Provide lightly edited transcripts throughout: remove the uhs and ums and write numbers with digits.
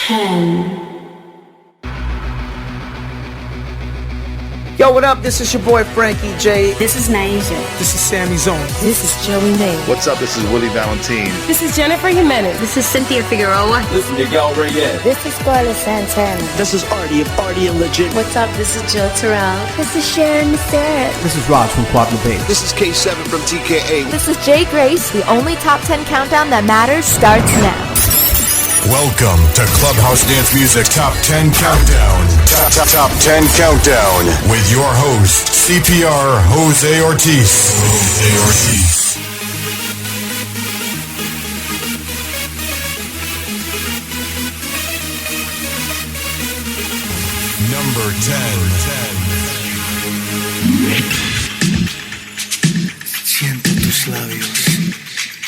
10. Yo, what up? This is your boy Frankie J. This is Naija. This is Sammy Zone. This is Joey May. What's up? This is Willie Valentine. This is Jennifer Jimenez. This is Cynthia Figueroa. This is Miguel Reyes. This is Scarlett Santana. This is Artie of Artie and Legit. What's up? This is Jill Terrell. This is Sharon Sarah. This is Raj from Quad Bass. This is K7 from TKA. This is Jay Grace. The only top 10 countdown that matters starts now. Welcome to Clubhouse Dance Music Top 10 Countdown. Top 10 Countdown with your host, CPR Jose Ortiz. Number 10. Siento tus labios,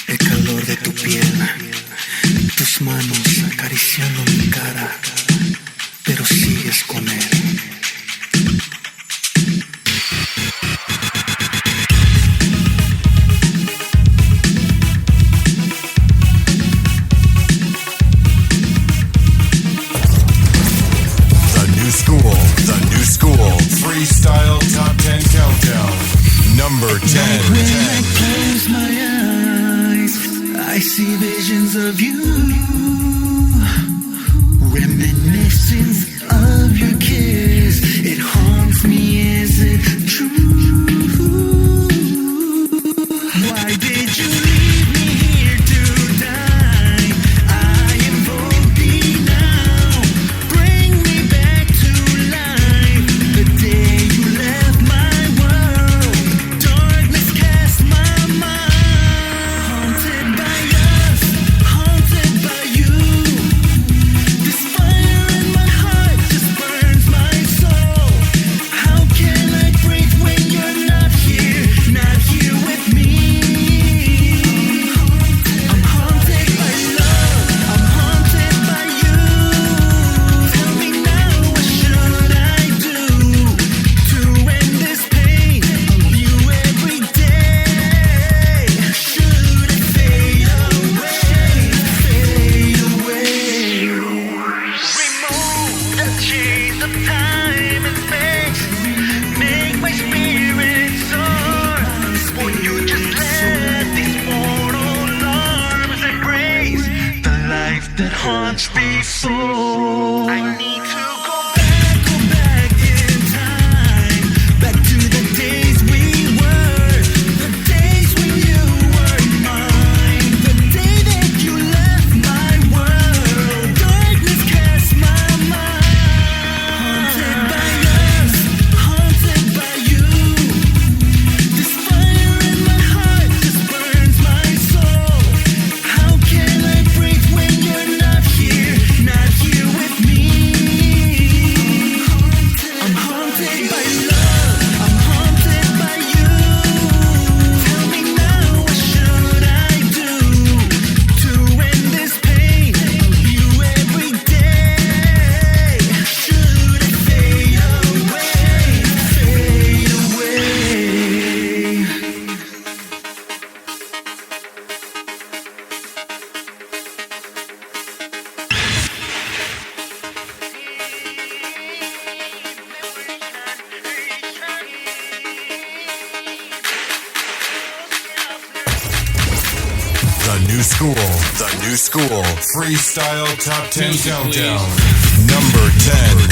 el calor de tu piel. Tus manos acariciando mi cara, pero sigues con él. The new school, Freestyle Top 10 Countdown. Number 10. When I close my eyes, I see visions of you, reminiscence of your kiss. It haunts me, is it true? Why did you leave me here to die? I invoke thee now. Bring me back to life. The day you left my world, darkness cast my mind. Haunted by us, haunted by you. This fire in my heart just burns my soul. How can I breathe when you're not here with me? I'm haunted by love, I'm haunted by you. Tell me now, what should I do to end this pain of you every day? Should it fade away? Remove the chains of time and space. Make my spirit soar. Won't you just let these mortal arms embrace the life that haunts me so? I need to go back in time, back to the days we were, the days when you were mine, the day that you left my world, darkness cast my mind. Haunted by us, haunted by you. This fire in my heart just burns my soul. How can I breathe when you're not here with me? I'm haunted by love, I'm haunted by you. Tell me now, what should I do to end this pain of you every day? Should it fade away? The new school, Freestyle Top 10 Countdown. Number 10.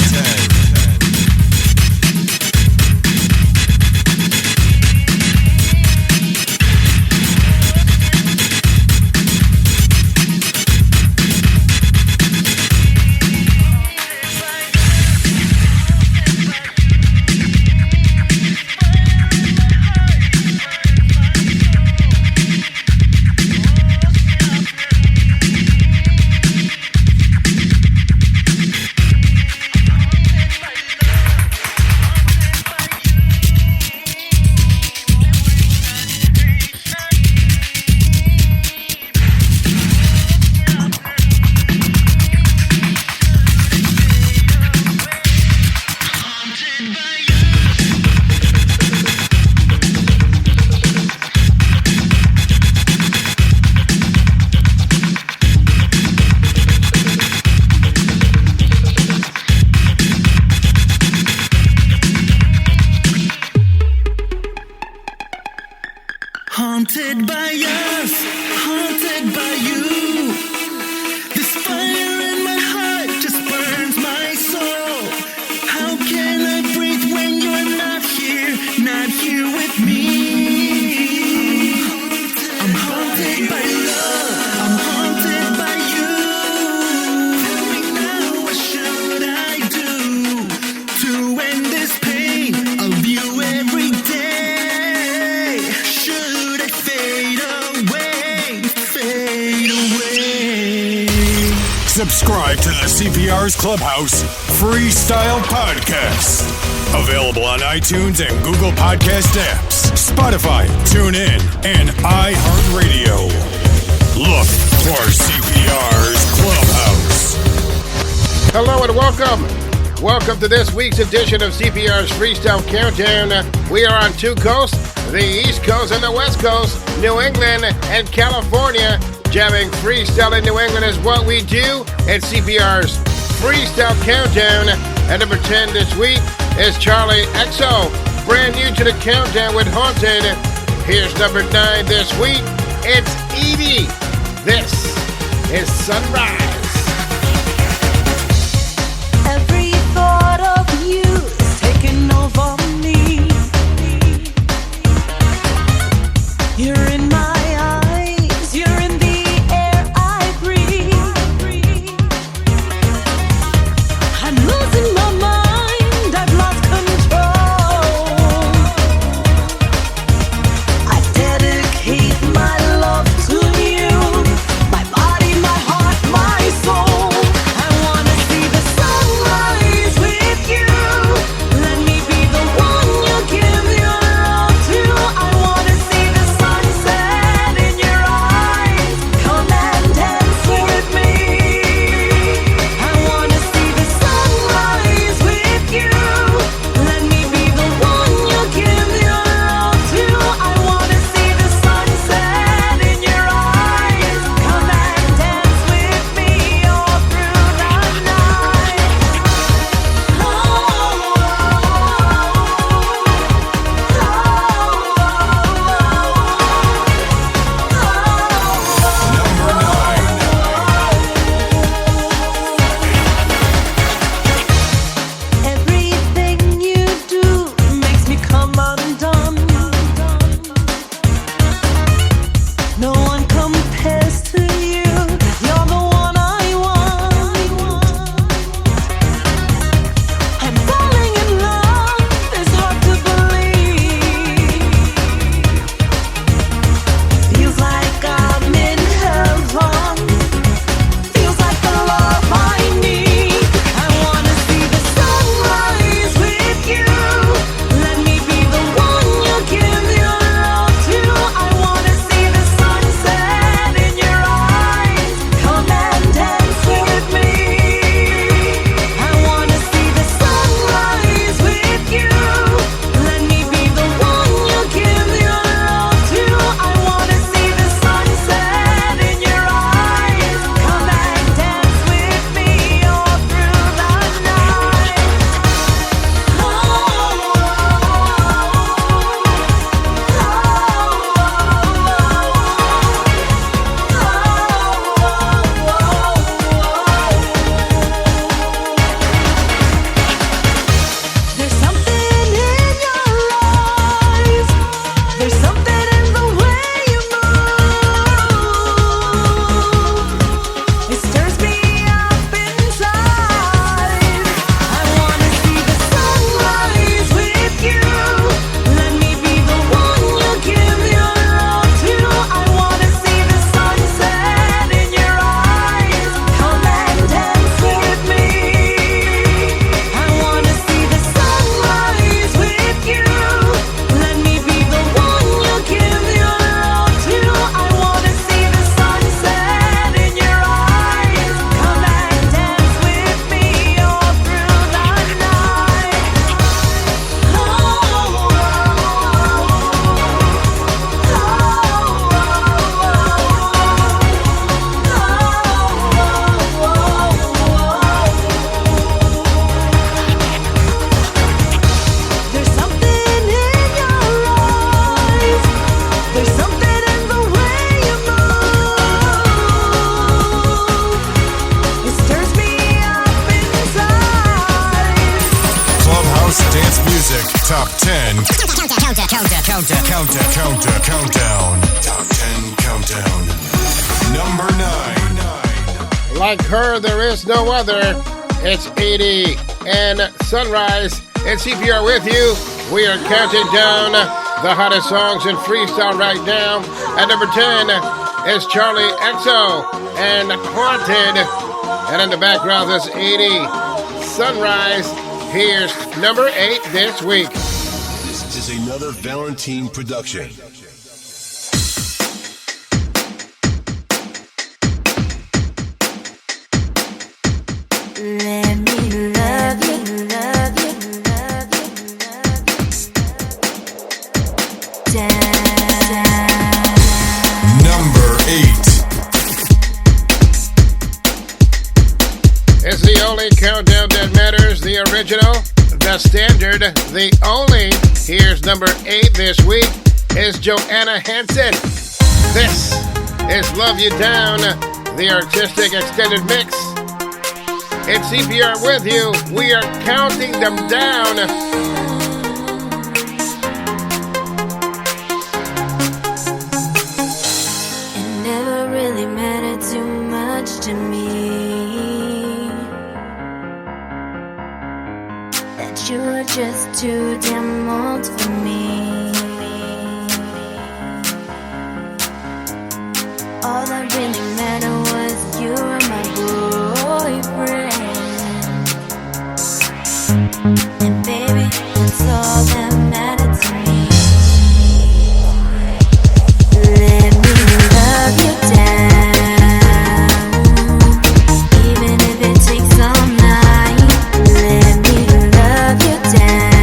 Subscribe to the CPR's Clubhouse Freestyle Podcast. Available on iTunes and Google Podcast apps, Spotify, TuneIn, and iHeartRADIO. Look for CPR's Clubhouse. Hello and welcome. Welcome to this week's edition of CPR's Freestyle Countdown. We are on two coasts, the East Coast and the West Coast, New England and California. Jamming freestyle in New England is what we do at CPR's Freestyle Countdown. And number 10 this week is Charlie XO, brand new to the countdown with Haunted. Here's number 9 this week. It's Edie. This is Sunrise. Every thought of you is taking over me. You're in my eyes, you're in the air I breathe. I'm losing my mind, I've lost control. I dedicate my love to you, my body, my heart, my soul. I wanna see the sunrise with you. Let me be the one you give your all to. I wanna see the sunset in your eyes. Come and dance with me. I wanna see the sunrise with you. Let me be the one you give your all to. I wanna see the sunset in your eyes. Come and dance with me all through the night. Everything you do makes me come undone. No one compares to you. You're the one I want. I'm falling in love. It's hard to believe. Feels like I'm in heaven. Feels like the love I need. I wanna see the sunrise with you. Let me be the one you give your all to. I wanna see the sunset in your eyes. Come and dance with me. I wanna see the sunrise with you. Let me be the one you give your all to. I wanna see the sunset in your eyes. Come and dance with me all through the night. There's something in your eyes. There's something in the way you move. It stirs me up inside. I wanna see the sunrise with you. Let me be the one you give your all to. I wanna see the sunset in your eyes. Come and dance with me. I wanna see the sunrise with you. Let me be the one you give your all to. I wanna see the sunset in your eyes. Come and dance with me all through the night. There's something in your eyes. There's something in the way you move. It stirs me up inside. Clubhouse Dance Music Top 10 Countdown. Top 10 Countdown. Number 9. Like her, there is no other. It's 80 and Sunrise and CPR with you. We are counting down the hottest songs in freestyle right now. At number 10 is Charlie XO and Haunted. And in the background, this 80 Sunrise. Here's number 8 this week. This is another Valentine production. Let me love you, love you, love you, love you. Number 8. It's the only countdown that matters, the original, the standard, the only. Here's number 8 this week is Joanna Hanson. This is Love You Down, the artistic extended mix. It's CPR with you. We are counting them down. It never really mattered too much to me that you were just too damn old for me. All that really mattered was you were my boyfriend. And baby, that's all that mattered to me. Let me love you down, even if it takes all night. Let me love you down.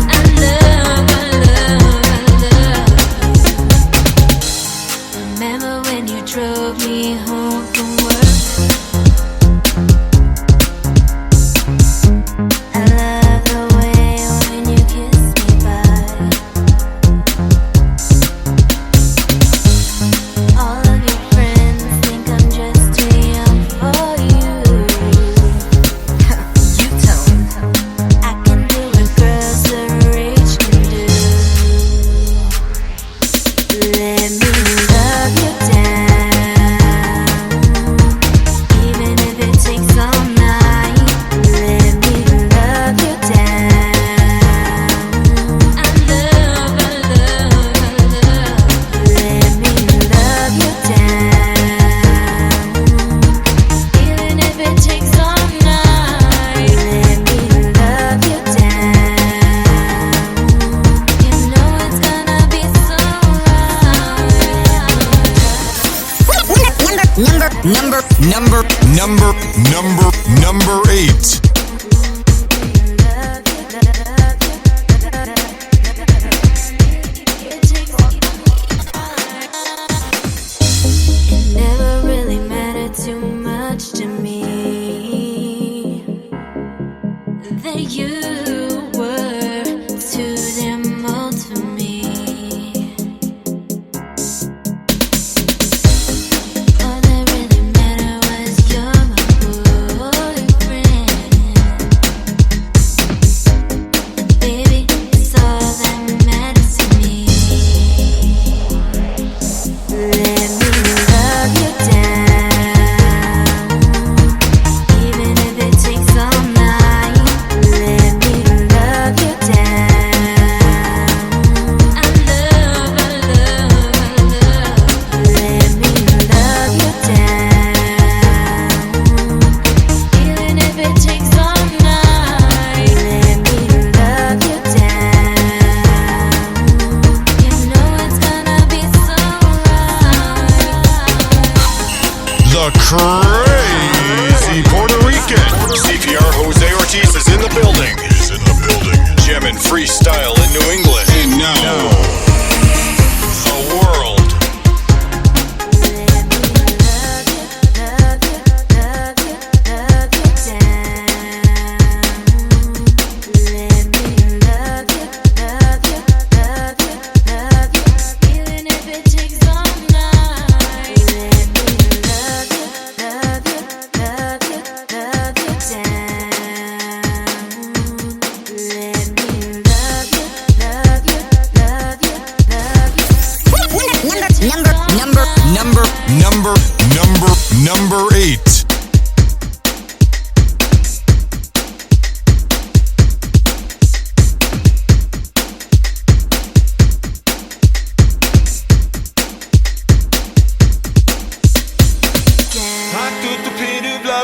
I love, I love, I love. Remember when you drove me home from work? I love the way when you kiss me bye. All of your friends think I'm just too young for you. You tell them I can do what girls their age can do. Let me love you down, even if it takes all night. Let me love you down. I love, I love, I love. Let me love you down, even if it takes all night. Let me love you down. You know it's gonna be so Number 8. It never really mattered too much to me that you were too damn old for me. All that really mattered was you're my boyfriend.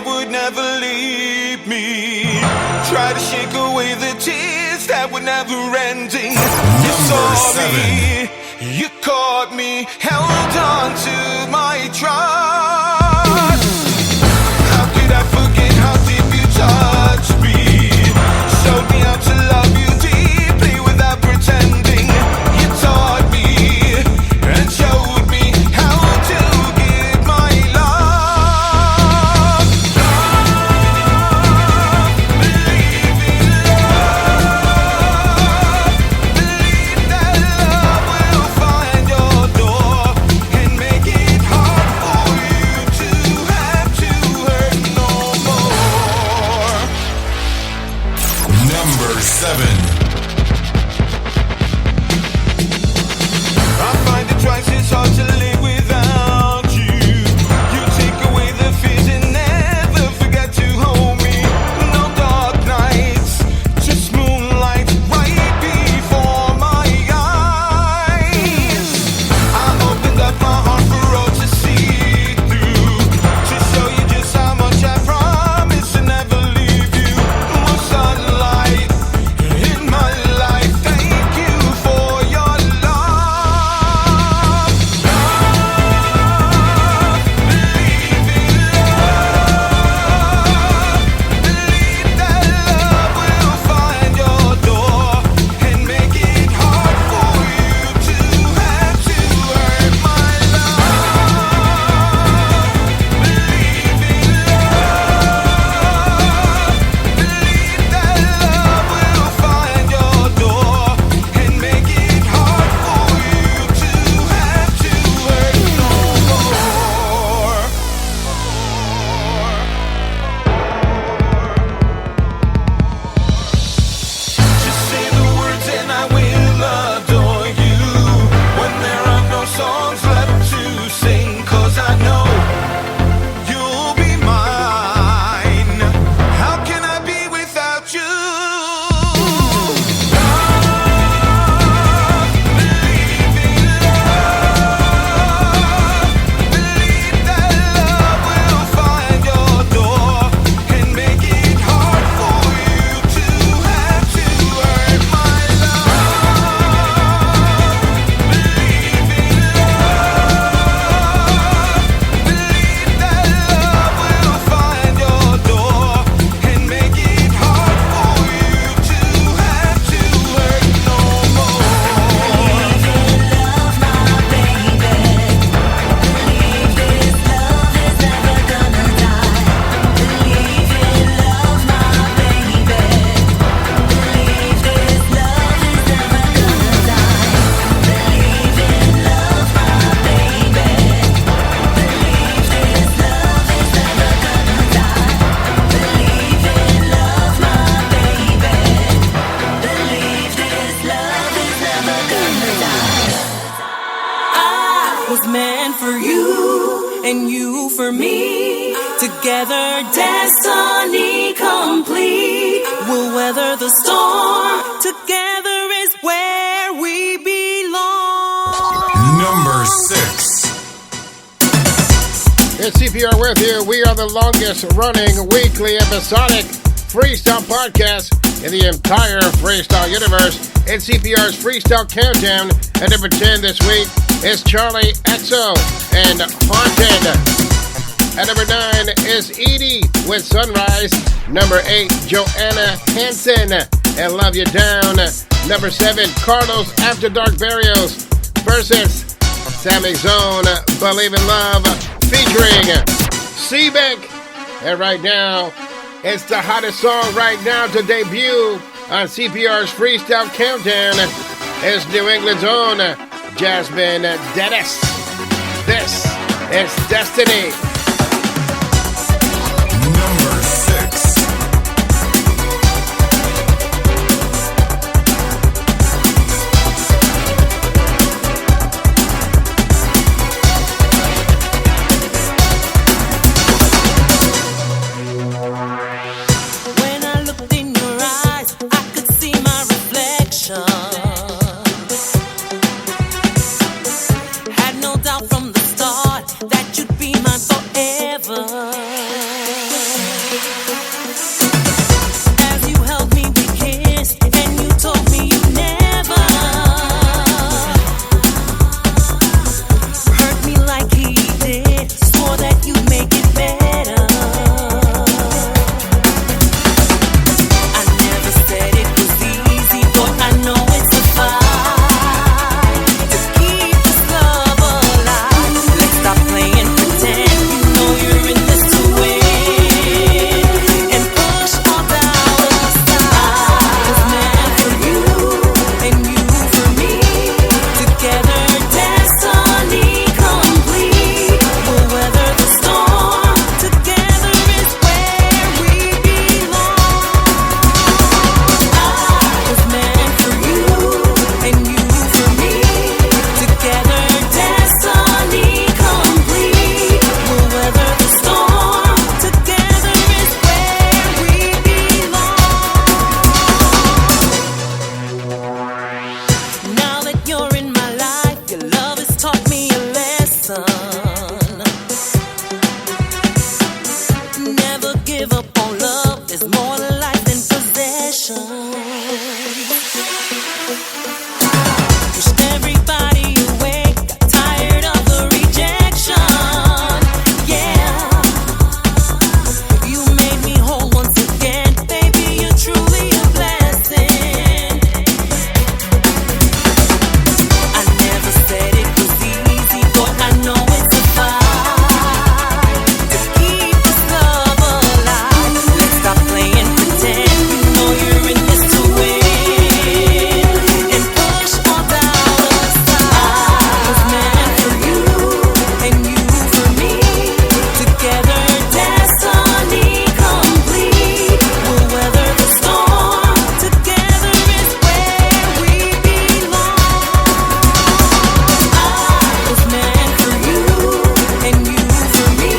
love would never leave me. Try to shake away the tears that were never ending. You saw me, you caught me, held on to my trust. How could I forget how deep you touched me? Showed me how to love you deeply without pretending. You taught me and showed me how to give my love. Believe in love. Believe that love will find your door and make it hard for you to have to hurt no more. Number 7. I find it twice as hard to live without you. You take away the fears and never forget to hold me. No dark nights, just moonlight right before my eyes. I opened up my heart for all to see through, to show you just how much I promise to never leave you. More sunlight in my life. Thank you for your love. Believe in love. Believe that love will find your door and make it hard for you to have to earn my love. Believe in love. Believe that love will find your door and make it hard for you to have to hurt no more. Just say the words and I will adore you. When there are no songs left to sing, 'cause I know you'll be mine. How can I be without you? Believe in love. Believe that love will find your door and make it hard for you to have to earn my love. Believe in love. Believe that love will find your door and make it hard for you to have to hurt no more. Believe in love, my baby. Believe this love is never gonna die. Believe in love, my baby. Believe this love is never gonna die. Believe in love, my baby. Believe this love is never gonna die. Believe in love, my baby. Believe this love is never gonna die. I was meant for you and you for me. Together, destiny complete. We'll weather the storm. Together is where we belong. Number 6. It's CPR with you. We are the longest running weekly episodic freestyle podcast in the entire freestyle universe. It's CPR's Freestyle Countdown. At number 10 this week is Charlie XO and Haunted. At number 9 is Edie with Sunrise. Number 8, Joanna Hanson and Love You Down. Number 7, Carlos After Dark Berrios versus Sammy Zone, Believe in Love, featuring Seabeck. And right now, it's the hottest song right now to debut on CPR's Freestyle Countdown. It's New England's own Jasmine Denis. This is Destiny. Number 6. Had no doubt from the start that you'd be mine forever. give up on love. There's more to life than possession. Wished everybody awake, got tired of the rejection. Yeah, you made me whole once again, baby. You're truly a blessing. I never said it was easy, but I know it's a fight to keep this love alive. Let's stop playing pretend. You know you're in this to win, and push all doubt aside. I was meant for you, and you for me. Together, destiny complete. We'll weather the storm. Together is where we belong. I was meant for you, and you for me.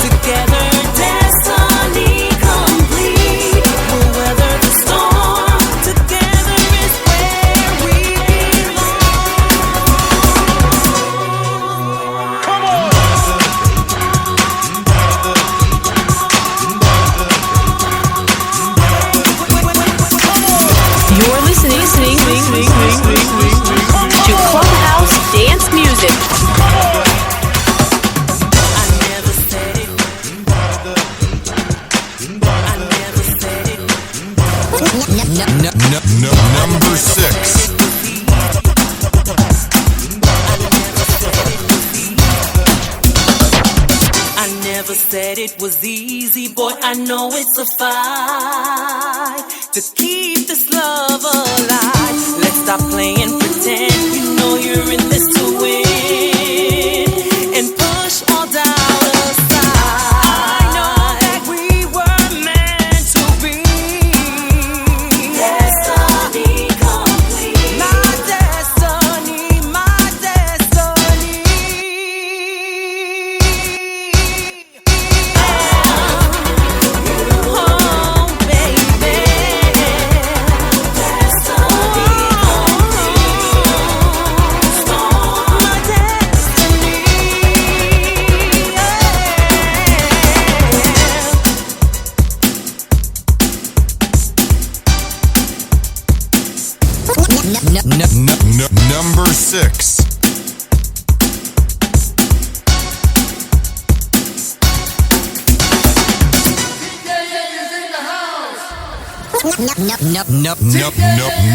Together, destiny complete. We'll weather the storm. Together is where we You're listening to Clubhouse Dance Music. I never said it. I never said it. Number 6. I never said it was easy, boy. I know it's a fight to keep this love alive. Let's stop playing pretend. You know you're in this to win, and push all doubt aside. I know that we were meant to be. Destiny complete. My destiny, my destiny. Oh, baby. Destiny complete. My destiny. Number 6.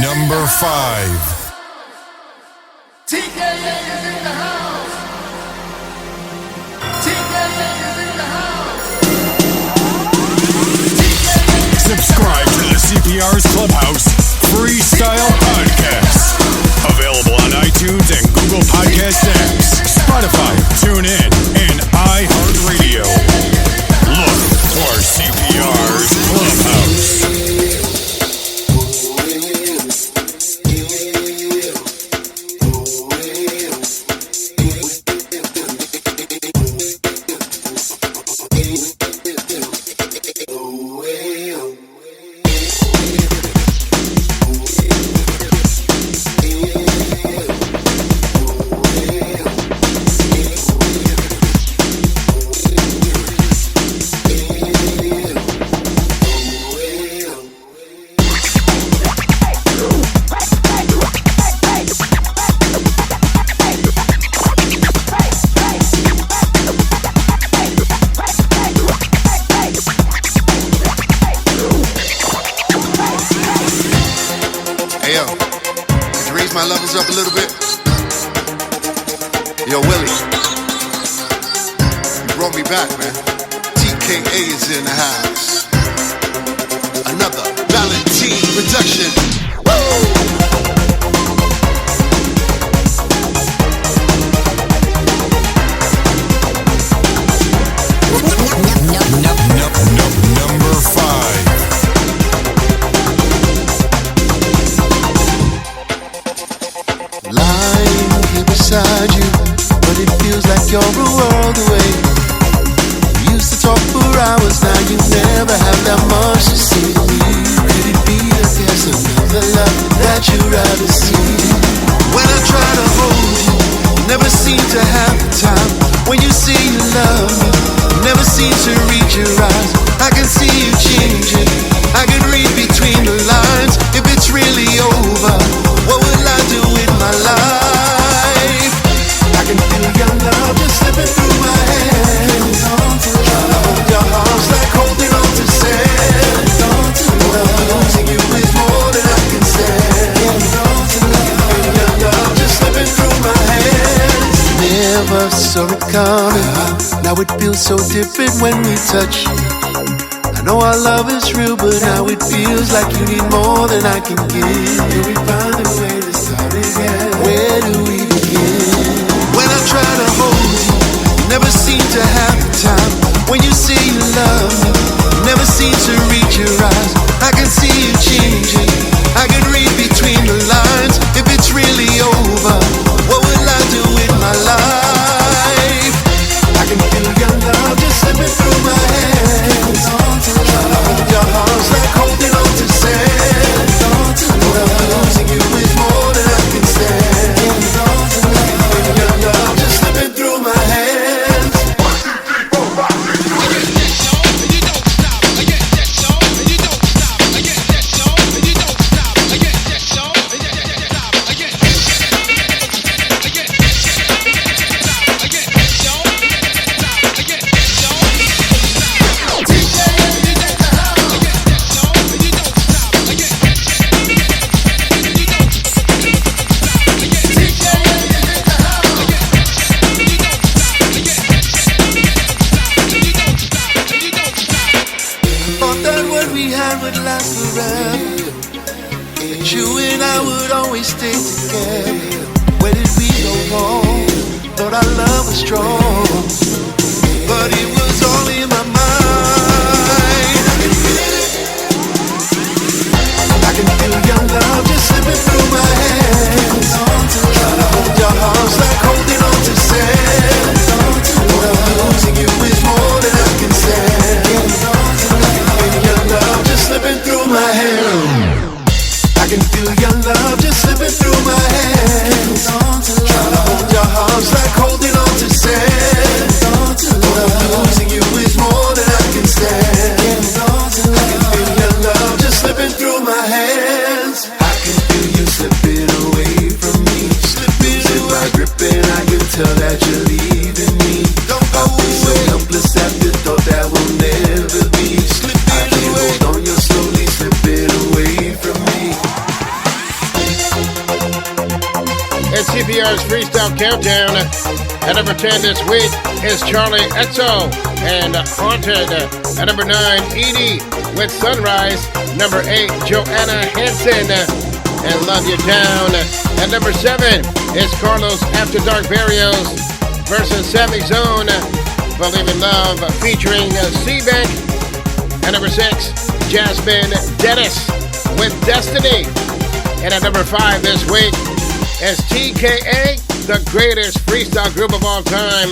Number 5. Subscribe to the CPR's Clubhouse Freestyle Podcast. Available on iTunes and Google Podcast apps, Spotify, TuneIn, and iHeartRADio. Look for CPR's Clubhouse. Hey yo, could you raise my levels up a little bit? Yo, Willie, you brought me back, man. TKA is in the house. Another Valentine production. Number 5. Lying here beside you, but it feels like you're a world away. We used to talk for hours, now you never have that much to say to me. Could it be that there's another love that you'd rather see? When I try to hold you, never seem to have the time. When you say you love me, never seem to read your eyes. I can coming. Now it feels so different when we touch. I know our love is real, but now it feels like you need more than I can give. Can we find a way to start again? Where do we begin? When I try to hold you, you never seem to have the time. When you say you love me, you never seem to reach your eyes. I can see you changing, I can read between the lines. If it's really over, what will I do with my life? I can feel your love just slipping through my hands. Trying to hold your arms like holding on to sand. What I'm losing you is more than I can stand. I can feel your love just slipping through my hands. 1, 2, 3, 4, 5, 6, 7, 8. You and I would always stay together. Where did we go wrong? Thought our love was strong, but it was all in my mind. I can feel your love just slipping through my hands. Trying to hold your arms like holding on to sand. What I'm losing you is more than I can stand. I can feel your love just slipping through my hands. I can feel your love just slipping through my hands. Trying to hold your arms like holding on to sand. What I'm losing you is more than I can stand. I can feel your love just slipping through my hands. I can feel you slipping away from me. Losing my grip and I can tell that you're leaving me. I feel so helpless at the thought that will never be. I can't hold on, you're slowly slipping away from me. It's CPR's Freestyle Countdown. At number 10 this week is Charlie Etzo and Haunted. At number 9, Edie with Sunrise. Number 8, Joanna Hanson and Love You Down. At number 7 is Carlos After Dark Berrios versus Sammy Zone. Believe in Love featuring C-Bank. At number 6, Jasmine Denis with Destiny. And at number 5 this week is TKA, the greatest freestyle group of all time.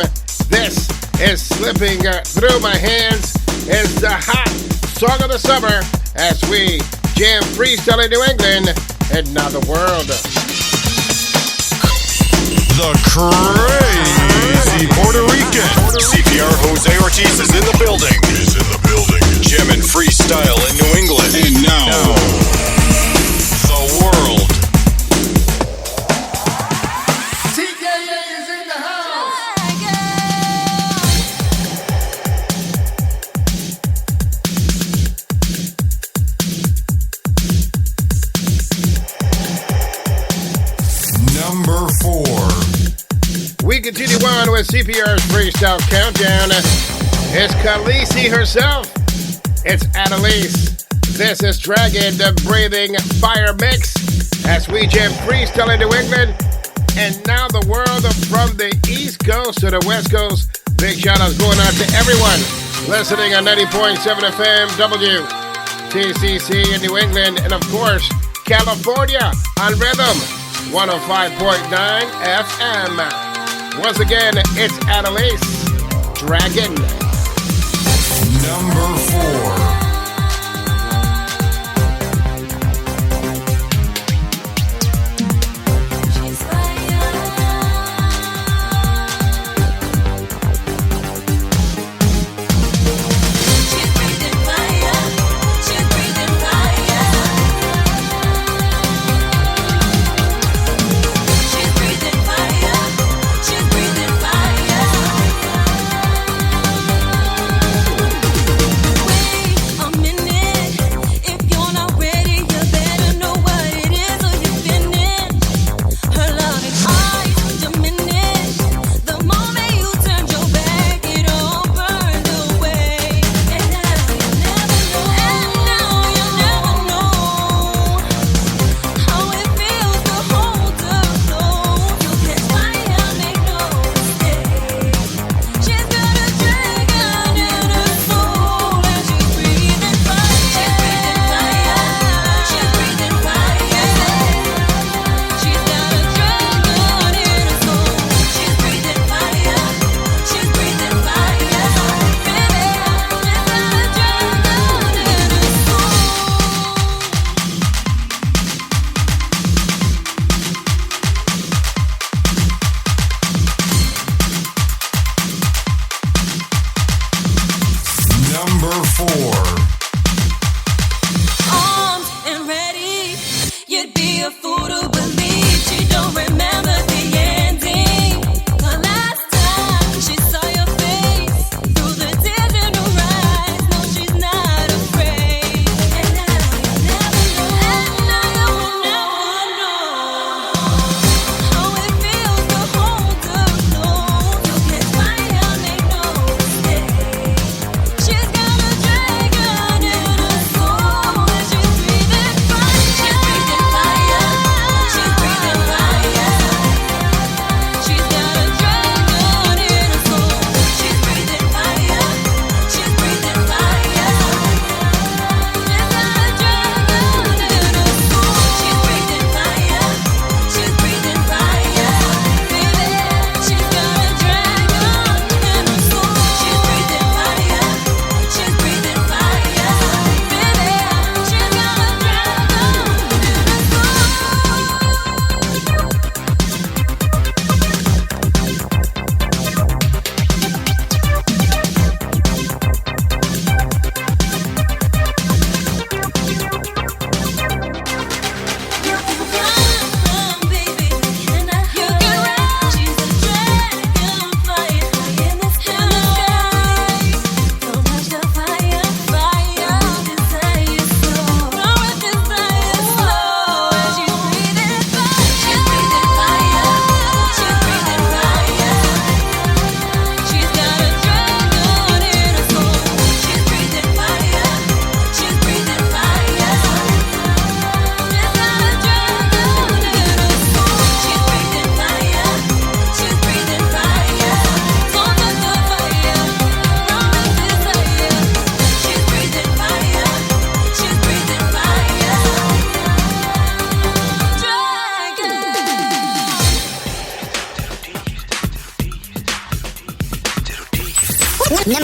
This is Slipping Through My Hands. It's the hot song of the summer as we jam freestyle in New England and now the world. The crazy Puerto Rican. CPR Jose Ortiz is in the building. Jamming freestyle in New England. And now, the world. Number 4. We continue on with CPR's Freestyle Countdown. It's Khaleesi herself. It's Adelis. This is Dragon, the Breathing Fire Mix. As we jam freestyle in New England and now the world from the East Coast to the West Coast. Big shout outs going out to everyone listening on 90.7 FM WTCC in New England and of course California on Rhythm 105.9 FM. Once again, it's Adelis, Dragon. Number 4.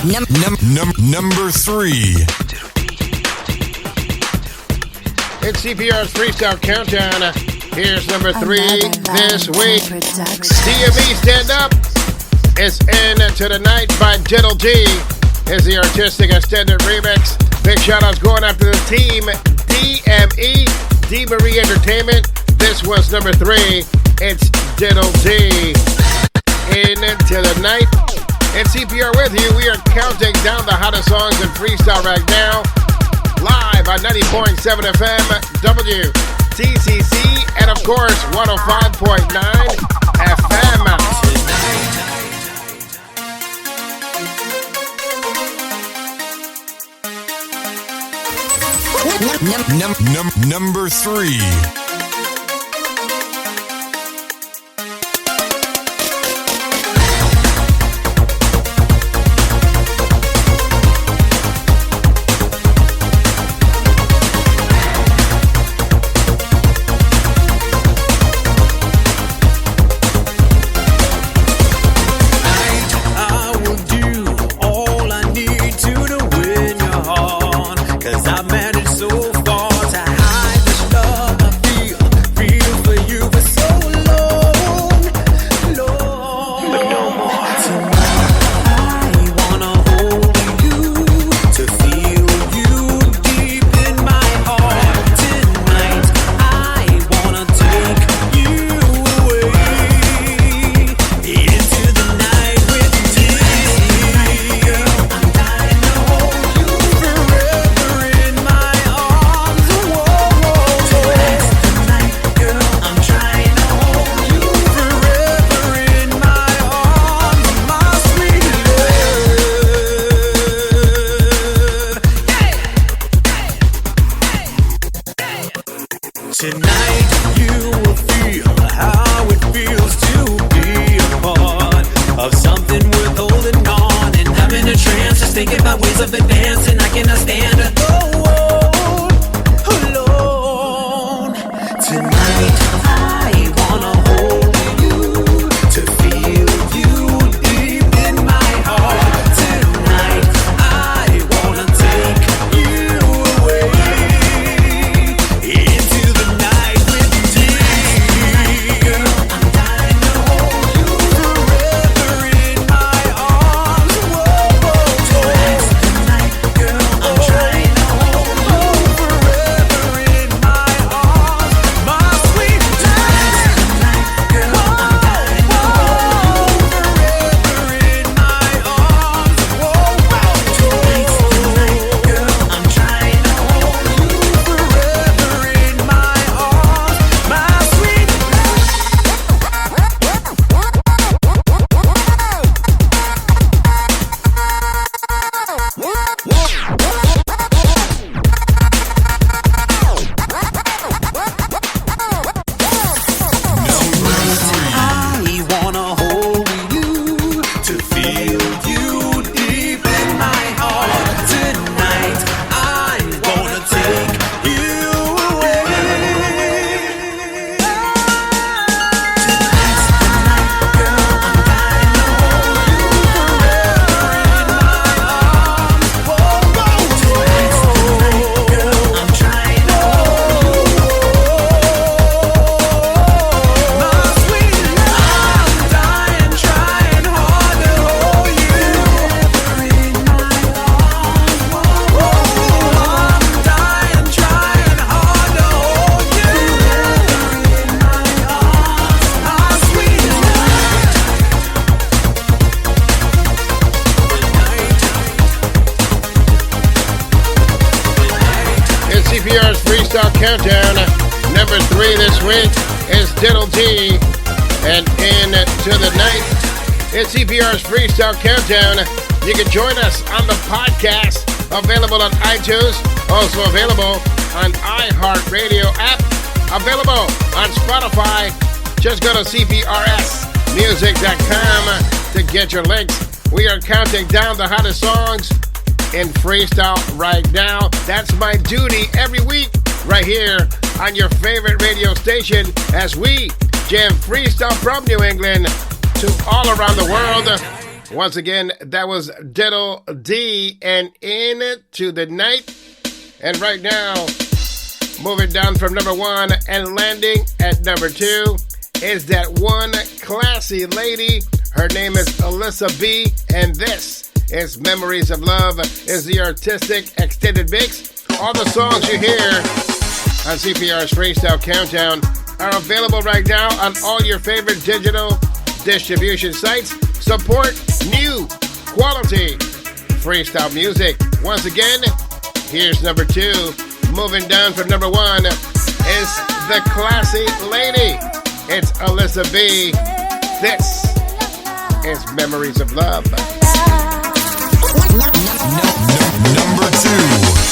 Number 3. It's CPR's Freestyle Countdown. Here's number 3 this week. DME Stand Up is Into the Night by Diddle D. Is the artistic extended remix. Big shout outs going after the team DME, D Marie Entertainment. This was number 3. It's Diddle D. Into the Night. And CPR with you. We are counting down the hottest songs in freestyle right now. Live on 90.7 FM, WTCC, and of course 105.9 FM. Number 3. CPR's Freestyle Countdown. Number 3 this week is Diddle D and Into the Night. It's CPR's Freestyle Countdown. You can join us on the podcast, available on iTunes, also available on iHeartRADIO app, available on Spotify. Just go to CPRSmusic.com to get your links. We are counting down the hottest songs in freestyle right now. That's my duty every week right here on your favorite radio station as we jam freestyle from New England to all around the world. Once again, that was Diddle D and Into the Night. And right now, moving down from number 1 and landing at number 2 is that one classy lady. Her name is Alyssa B, and this is Memories of Love, is the artistic extended mix. All the songs you hear on CPR's Freestyle Countdown are available right now on all your favorite digital distribution sites. Support new quality freestyle music. Once again, here's number 2. Moving down from number 1 is the classy lady. It's Alyssa B. This is Memories of Love. Number 2.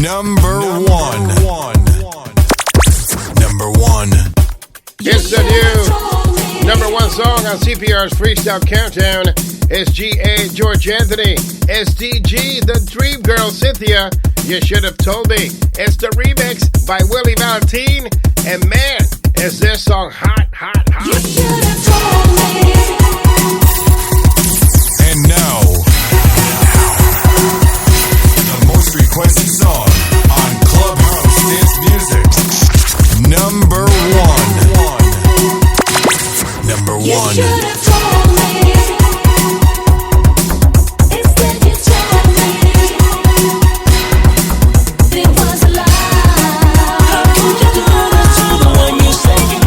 Number one. Number one. It's the new number one song on CPR's Freestyle Countdown. It's G.A. George Anthony. SDG, the Dream Girl, Cynthia. You should have told me. It's the remix by Willie Valentine. And man, is this song hot, hot, hot. You should have told me. And now, the most requested song on Clubhouse Dance Music. Number one. Number one. You should have told me. Instead you told me it was a lie. How could you do this to the one you say you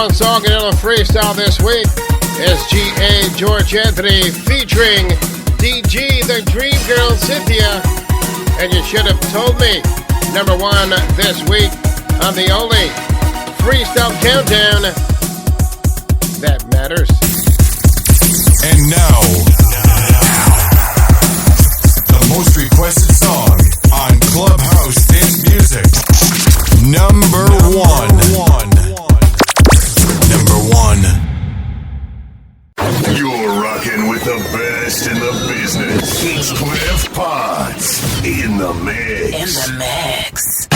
one song in a freestyle this week is G.A. George Anthony featuring DG, the Dream Girl, Cynthia. And you should have told me. Number one this week on the only Freestyle Countdown that matters. And now, It's Cliff Potts in the mix. In the mix.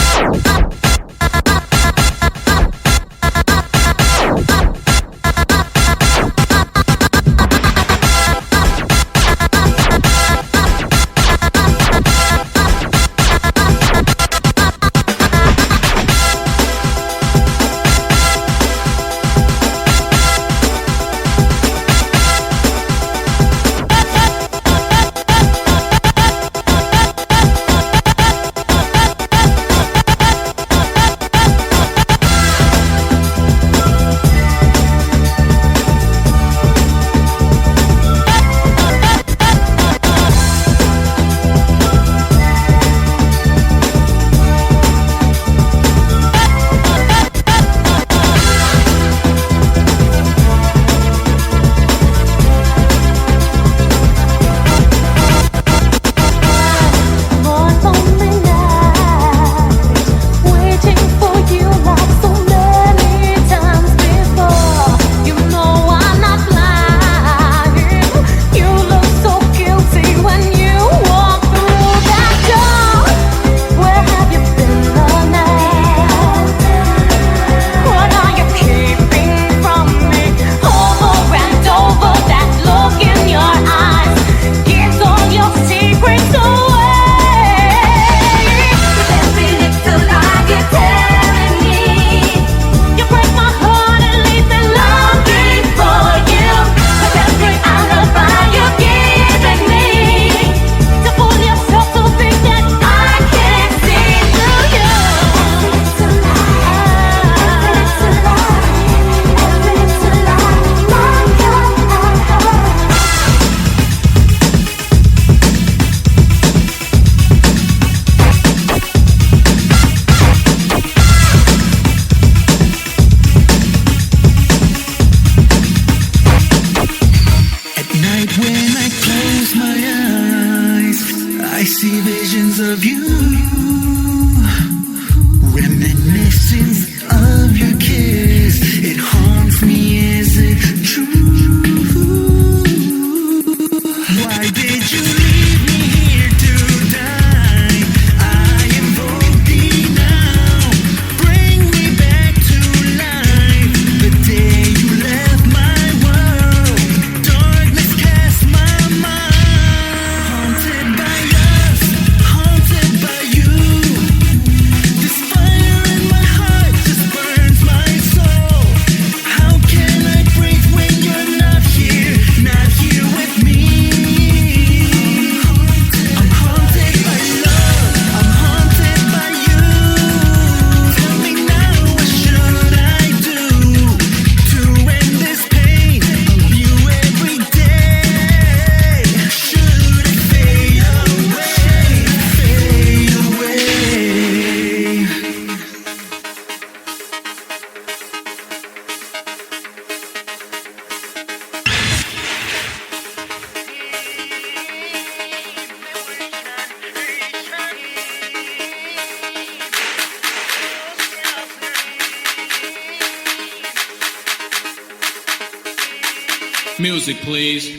Music, please.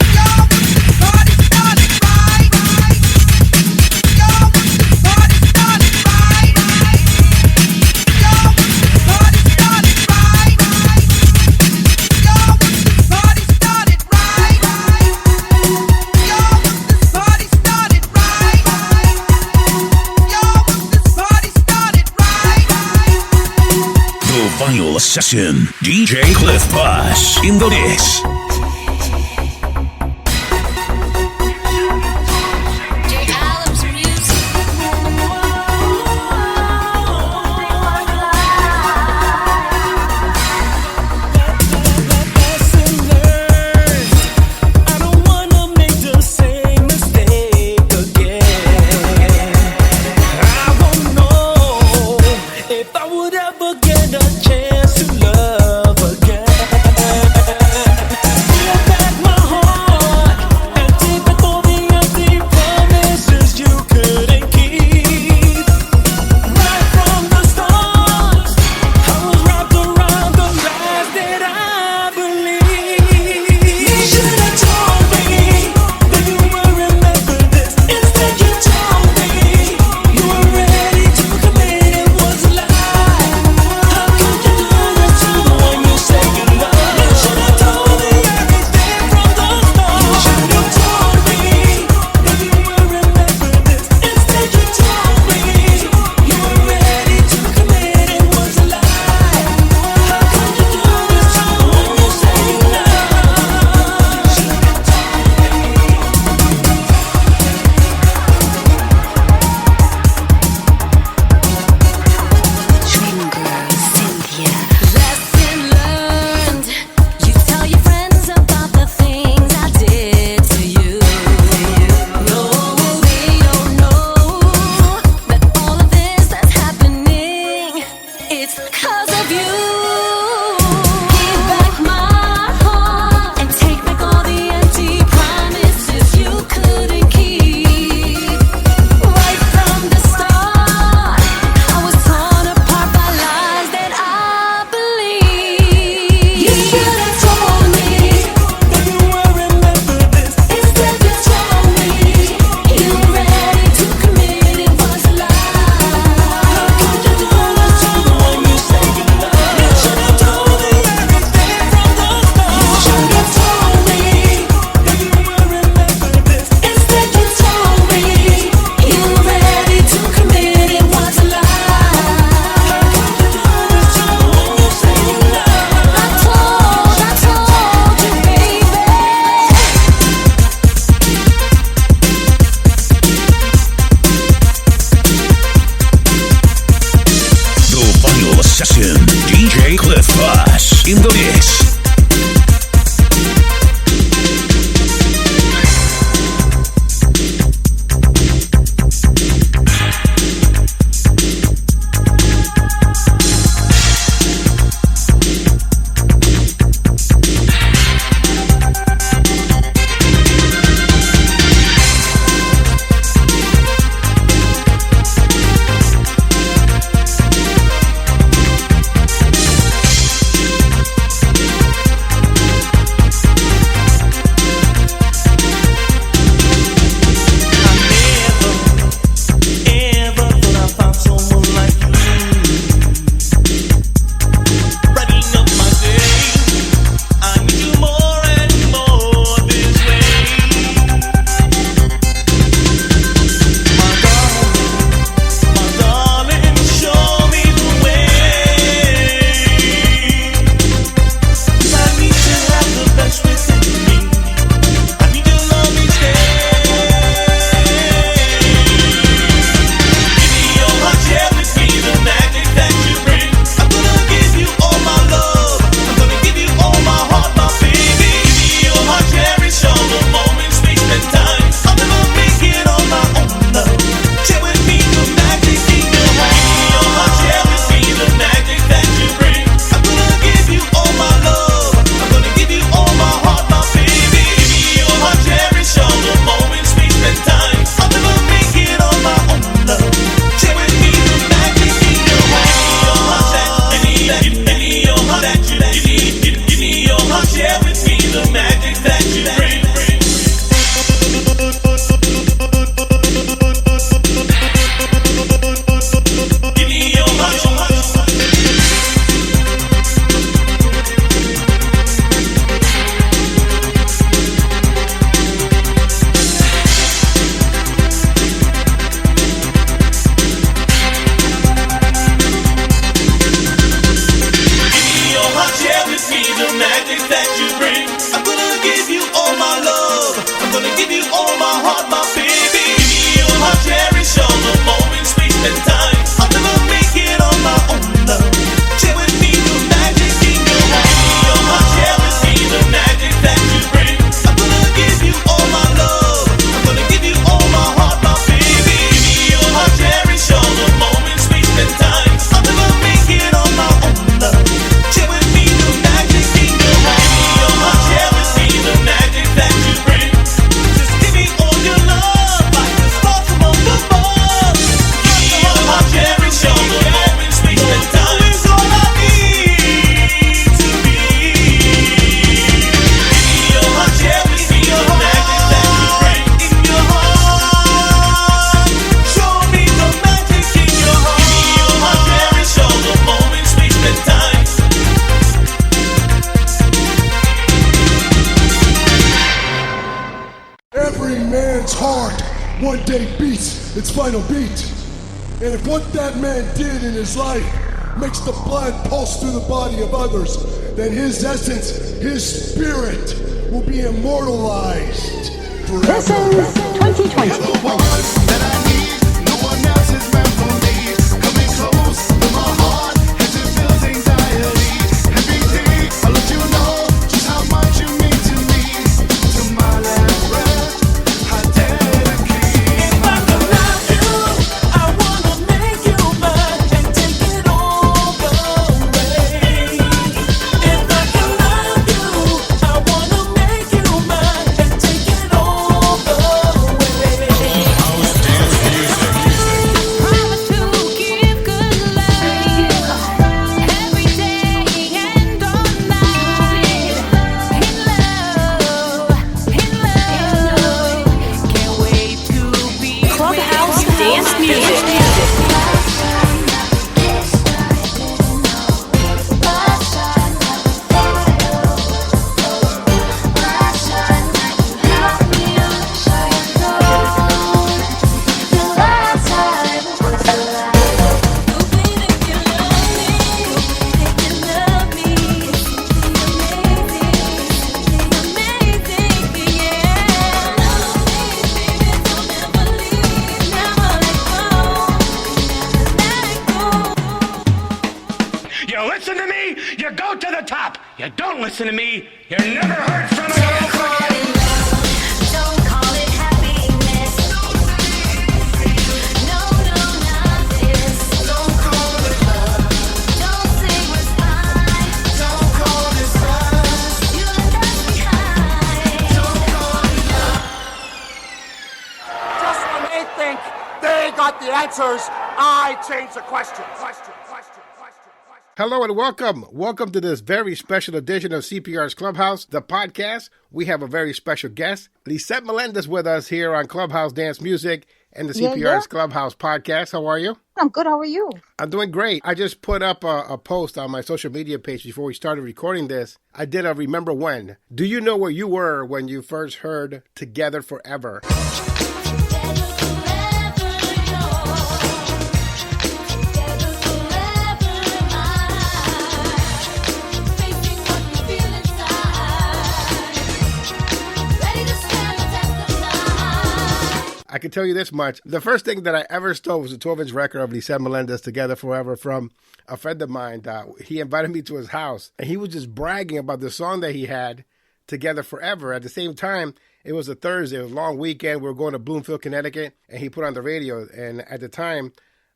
Final session. DJ Cliff Potts in the mix. Get a chance to love again. create beats, its final beat. And if what that man did in his life makes the blood pulse through the body of others, then his essence, his spirit, will be immortalized forever. This is 2020. That I need, no one else is meant for me. Coming close to my heart as it feels anxiety. Every day I let you know just how much you mean to me. To my last breath, I dedicate. If I could love you, I wanna make you mine and take it all away. If I could love you, I wanna make you mine and take it all away. House dance music. Promise to give good love every day and all night. In love, can't wait to be Clubhouse dance music. You listen to me, you go to the top. You don't listen to me, you're never heard from again. Don't call it happiness. No, not this. Don't call it love. Don't say we're fine. Don't call this love. You left us behind. Don't call it love. Just when they think they got the answers, I change the question. Hello and welcome. Welcome to this very special edition of CPR's Clubhouse, the podcast. We have a very special guest, Lisette Melendez, with us here on Clubhouse Dance Music and the CPR's Clubhouse podcast. How are you? I'm good. How are you? I'm doing great. I just put up a post on my social media page before we started recording this. I did a Remember When. Do you know where you were when you first heard Together Forever? I can tell you this much. The first thing that I ever stole was a 12-inch record of Lisette Melendez, Together Forever, from a friend of mine. He invited me to his house, and he was just bragging about the song that he had, Together Forever. At the same time, it was a Thursday, it was a long weekend. We were going to Bloomfield, Connecticut, and he put on the radio. And at the time,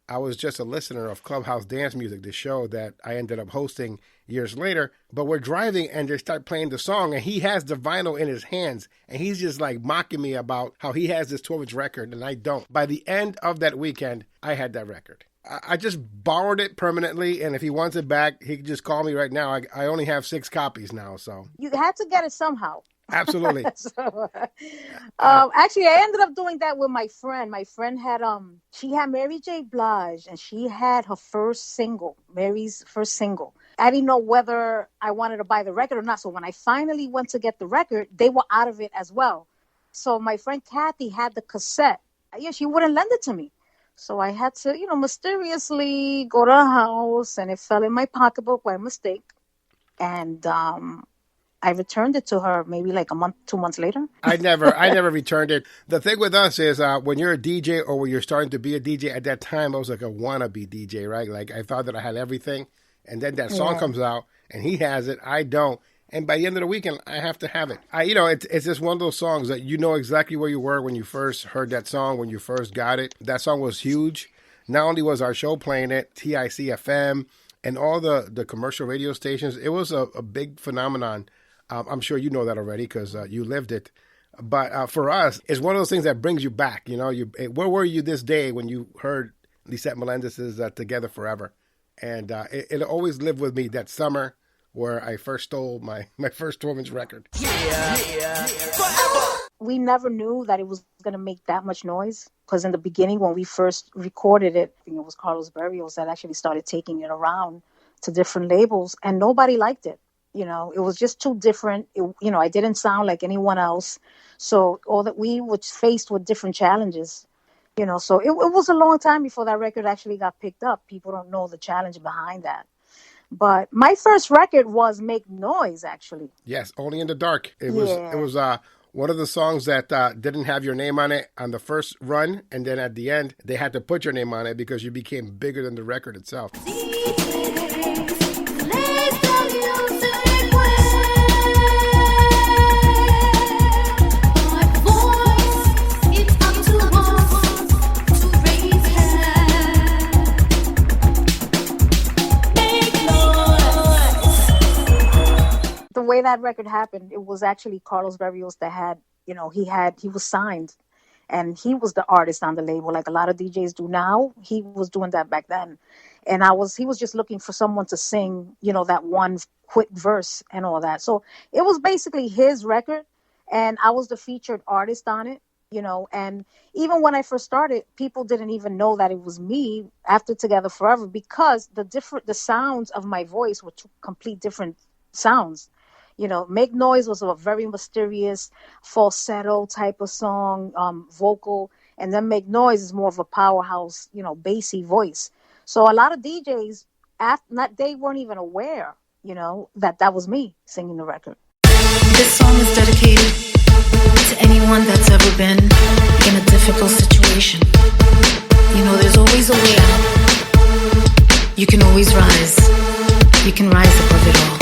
I was just a listener of Clubhouse Dance Music, the show that I ended up hosting years later. But we're driving and they start playing the song and he has the vinyl in his hands and he's just like mocking me about how he has this 12-inch record and I don't. By the end of that weekend, I had that record. I just borrowed it permanently, and if he wants it back, he can just call me right now. I only have 6 copies now, so. You had to get it somehow. Absolutely. Actually, I ended up doing that with my friend. My friend had she had Mary J. Blige, and she had her first single, Mary's first single. I didn't know whether I wanted to buy the record or not. So when I finally went to get the record, they were out of it as well. So my friend Kathy had the cassette. Yeah, she wouldn't lend it to me. So I had to, mysteriously go to her house, and it fell in my pocketbook by mistake. And I returned it to her maybe like a month, 2 months later. I never returned it. The thing with us is when you're a DJ or when you're starting to be a DJ, at that time I was like a wannabe DJ, right? Like I thought that I had everything. And then that song comes out and he has it. I don't. And by the end of the weekend, I have to have it. It's just one of those songs that you know exactly where you were when you first heard that song, when you first got it. That song was huge. Not only was our show playing it, TIC FM, and all the commercial radio stations, it was a big phenomenon. I'm sure you know that already because you lived it. But for us, it's one of those things that brings you back. Where were you this day when you heard Lisette Melendez's Together Forever? And it always lived with me that summer where I first stole my first 12-inch record. Yeah. We never knew that it was going to make that much noise because in the beginning when we first recorded it, I think it was Carlos Berrios that actually started taking it around to different labels and nobody liked it. It was just too different. I didn't sound like anyone else. So all that we were faced with different challenges. So it was a long time before that record actually got picked up. People don't know the challenge behind that. But my first record was Make Noise, actually. Yes, Only in the Dark. It was one of the songs that didn't have your name on it on the first run, and then at the end, they had to put your name on it because you became bigger than the record itself. The way that record happened, it was actually Carlos Berrios that had, he was signed and he was the artist on the label, like a lot of DJs do now. He was doing that back then. And he was just looking for someone to sing, that one quick verse and all that. So it was basically his record and I was the featured artist on it, and even when I first started, people didn't even know that it was me after Together Forever because the sounds of my voice were two complete different sounds. Make Noise was a very mysterious falsetto type of song, vocal. And then Make Noise is more of a powerhouse, bassy voice. So a lot of DJs, they weren't even aware, that was me singing the record. This song is dedicated to anyone that's ever been in a difficult situation. There's always a way out. You can always rise. You can rise above it all.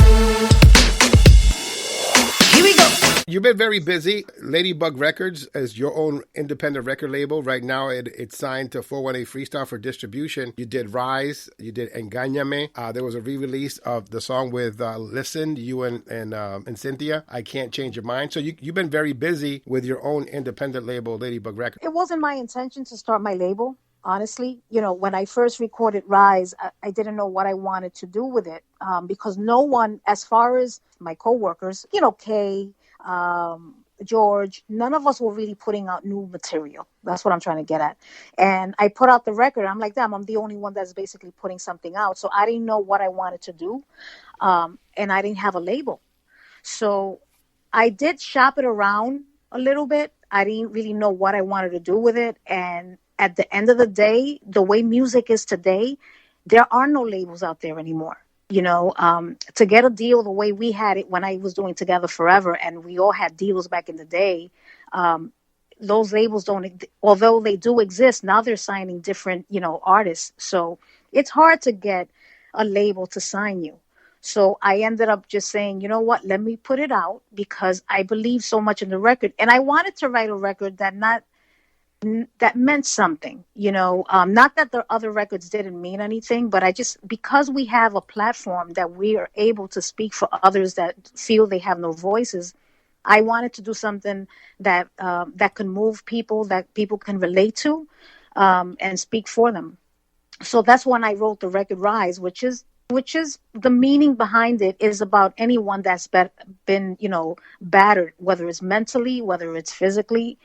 Here we go. You've been very busy. Ladybug Records is your own independent record label. Right now, it's signed to 418 Freestyle for distribution. You did Rise. You did Engañame. There was a re-release of the song with Listen, you and Cynthia, I Can't Change Your Mind. So you've been very busy with your own independent label, Ladybug Records. It wasn't my intention to start my label, honestly. When I first recorded Rise, I didn't know what I wanted to do with it because no one, as far as my coworkers, Kay, George, none of us were really putting out new material. That's what I'm trying to get at. And I put out the record. I'm like, damn, I'm the only one that's basically putting something out. So I didn't know what I wanted to do. And I didn't have a label. So I did shop it around a little bit. I didn't really know what I wanted to do with it. And at the end of the day, the way music is today, there are no labels out there anymore. To get a deal the way we had it when I was doing Together Forever, and we all had deals back in the day, those labels don't, although they do exist, now they're signing different, artists. So it's hard to get a label to sign you. So I ended up just saying, you know what, let me put it out because I believe so much in the record. And I wanted to write a record that meant something, not that the other records didn't mean anything, but because we have a platform that we are able to speak for others that feel they have no voices, I wanted to do something that can move people, that people can relate to, and speak for them. So that's when I wrote the record Rise, which is the meaning behind it is about anyone that's been, battered, whether it's mentally, whether it's physically.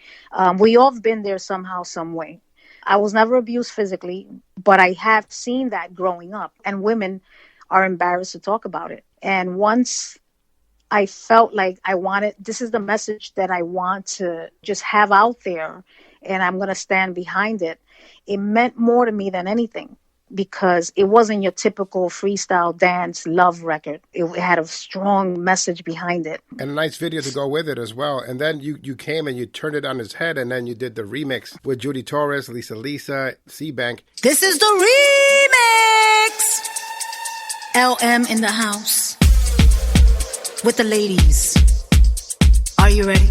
We all have been there somehow, some way. I was never abused physically, but I have seen that growing up, and women are embarrassed to talk about it. And once I felt like this is the message that I want to just have out there, and I'm going to stand behind it. It meant more to me than anything, because it wasn't your typical freestyle dance love record. It had a strong message behind it. And a nice video to go with it as well. And then you came and you turned it on his head, and then you did the remix with Judy Torres, Lisa, C-Bank. This is the remix! LM in the house. With the ladies. Are you ready?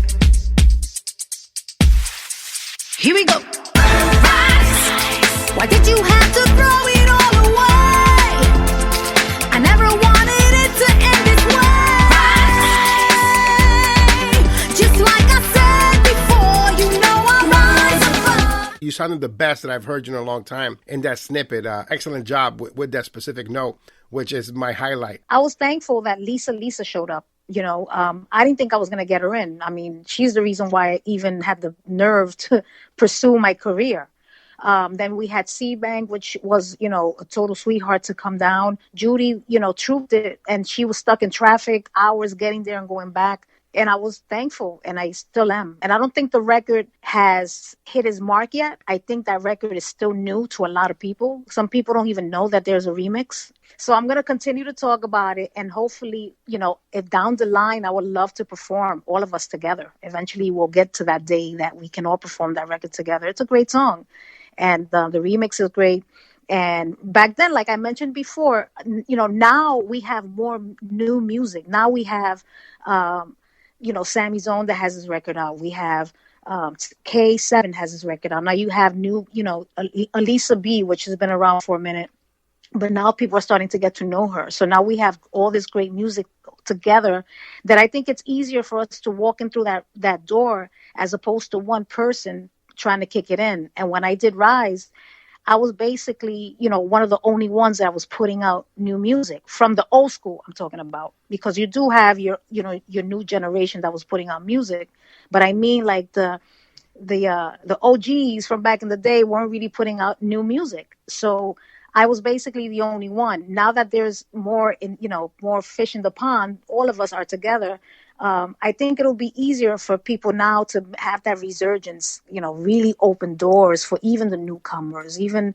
Here we go. Why did you have to throw it all away? I never wanted it to end this way. Just like I said before, I rise above. You sounded the best that I've heard you in a long time in that snippet. Excellent job with that specific note, which is my highlight. I was thankful that Lisa showed up. I didn't think I was going to get her in. I mean, she's the reason why I even had the nerve to pursue my career. Then we had C-Bank, which was, a total sweetheart to come down. Judy, trooped it, and she was stuck in traffic, hours getting there and going back. And I was thankful, and I still am. And I don't think the record has hit its mark yet. I think that record is still new to a lot of people. Some people don't even know that there's a remix. So I'm going to continue to talk about it. And hopefully, if down the line, I would love to perform all of us together. Eventually, we'll get to that day that we can all perform that record together. It's a great song. And the remix is great. And back then, like I mentioned before, now we have more new music. Now we have, Sammy Zone that has his record out. We have K7 has his record out. Now you have new, Elisa B, which has been around for a minute. But now people are starting to get to know her. So now we have all this great music together that I think it's easier for us to walk in through that door as opposed to one person trying to kick it in. And when I did Rise, I was basically, one of the only ones that was putting out new music from the old school I'm talking about, because you do have your new generation that was putting out music. But I mean, like the OGs from back in the day weren't really putting out new music. So I was basically the only one. Now that there's more fish in the pond, all of us are together. I think it'll be easier for people now to have that resurgence, really open doors for even the newcomers, even,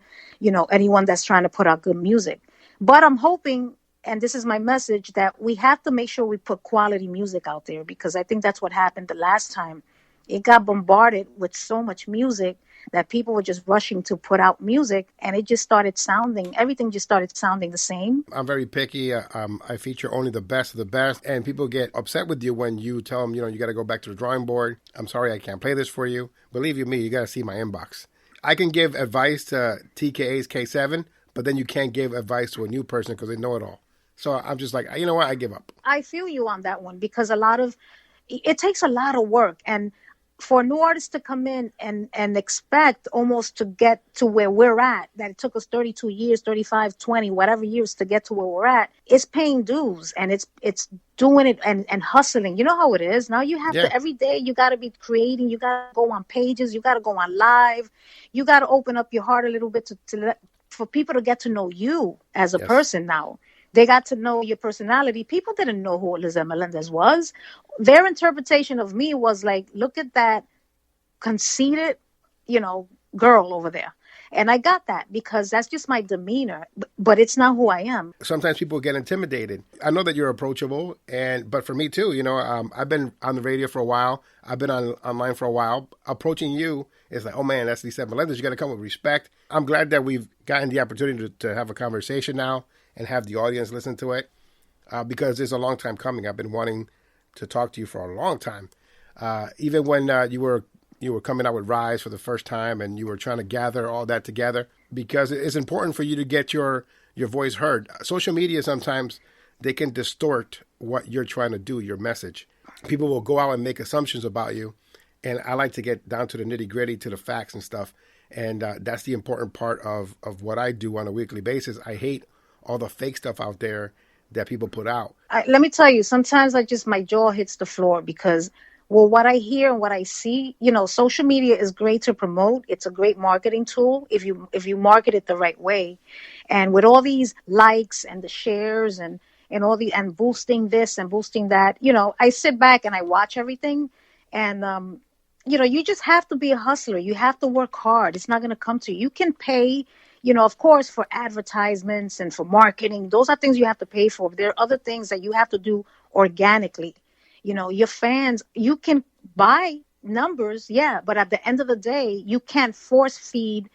anyone that's trying to put out good music. But I'm hoping, and this is my message, that we have to make sure we put quality music out there, because I think that's what happened the last time. It got bombarded with so much music that people were just rushing to put out music, and everything just started sounding the same. I'm very picky. I feature only the best of the best, and people get upset with you when you tell them, you got to go back to the drawing board. I'm sorry, I can't play this for you. Believe you me, you got to see my inbox. I can give advice to TKA's K7, but then you can't give advice to a new person because they know it all. So I'm just like, you know what? I give up. I feel you on that one, because it takes a lot of work, and for a new artist to come in and expect almost to get to where we're at, that it took us 32 years, 35, 20, whatever years to get to where we're at, it's paying dues, and it's doing it and hustling. You know how it is. Now you have to, every day you got to be creating, you got to go on pages, you got to go on live, you got to open up your heart a little bit for people to get to know you as a person now. They got to know your personality. People didn't know who Lisette Melendez was. Their interpretation of me was like, look at that conceited, girl over there. And I got that because that's just my demeanor, but it's not who I am. Sometimes people get intimidated. I know that you're approachable, but for me too, I've been on the radio for a while. I've been online for a while. Approaching you is like, oh man, that's Lisette Melendez. You got to come with respect. I'm glad that we've gotten the opportunity to have a conversation now and have the audience listen to it, because it's a long time coming. I've been wanting to talk to you for a long time. Even when you were coming out with Rise for the first time and you were trying to gather all that together, because it's important for you to get your voice heard. Social media, sometimes they can distort what you're trying to do, your message. People will go out and make assumptions about you. And I like to get down to the nitty gritty, to the facts and stuff. And that's the important part of what I do on a weekly basis. I hate all the fake stuff out there that people put out. Let me tell you, sometimes my jaw hits the floor because, what I hear and what I see, social media is great to promote. It's a great marketing tool if you market it the right way. And with all these likes and the shares and boosting this and boosting that, I sit back and I watch everything. And, you just have to be a hustler. You have to work hard. It's not going to come to you. You can pay, of course, for advertisements and for marketing. Those are things you have to pay for. There are other things that you have to do organically. Your fans, you can buy numbers, but at the end of the day, you can't force feed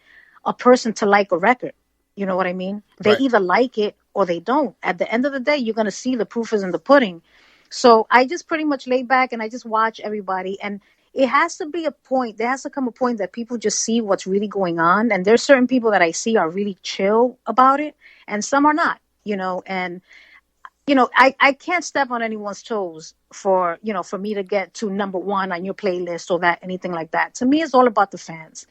a person to like a record. You know what I mean? They either like it or they don't. At the end of the day, you're going to see the proof is in the pudding. So I just pretty much lay back and I just watch everybody. And it has to be a point. There has to come a point that people just see what's really going on. And there's certain people that I see are really chill about it. And some are not, and, I can't step on anyone's toes for me to get to number one on your playlist or that, anything like that. To me, it's all about the fans.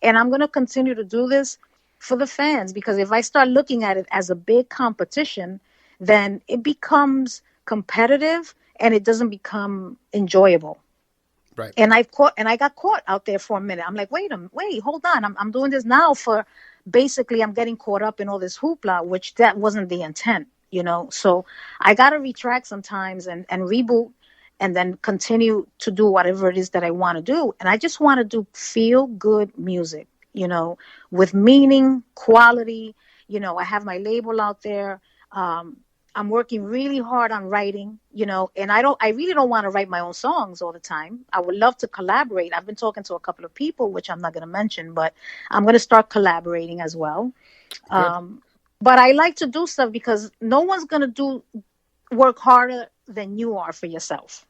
And I'm going to continue to do this for the fans, because if I start looking at it as a big competition, then it becomes competitive and it doesn't become enjoyable. Right. And I got caught out there for a minute. I'm like, wait, hold on. I'm doing this now for basically I'm getting caught up in all this hoopla, which that wasn't the intent, So I got to retract sometimes and reboot and then continue to do whatever it is that I want to do. And I just want to do feel good music, with meaning, quality. I have my label out there. I'm working really hard on writing, and I really don't want to write my own songs all the time. I would love to collaborate. I've been talking to a couple of people, which I'm not going to mention, but I'm going to start collaborating as well. But I like to do stuff because no one's going to work harder than you are for yourself,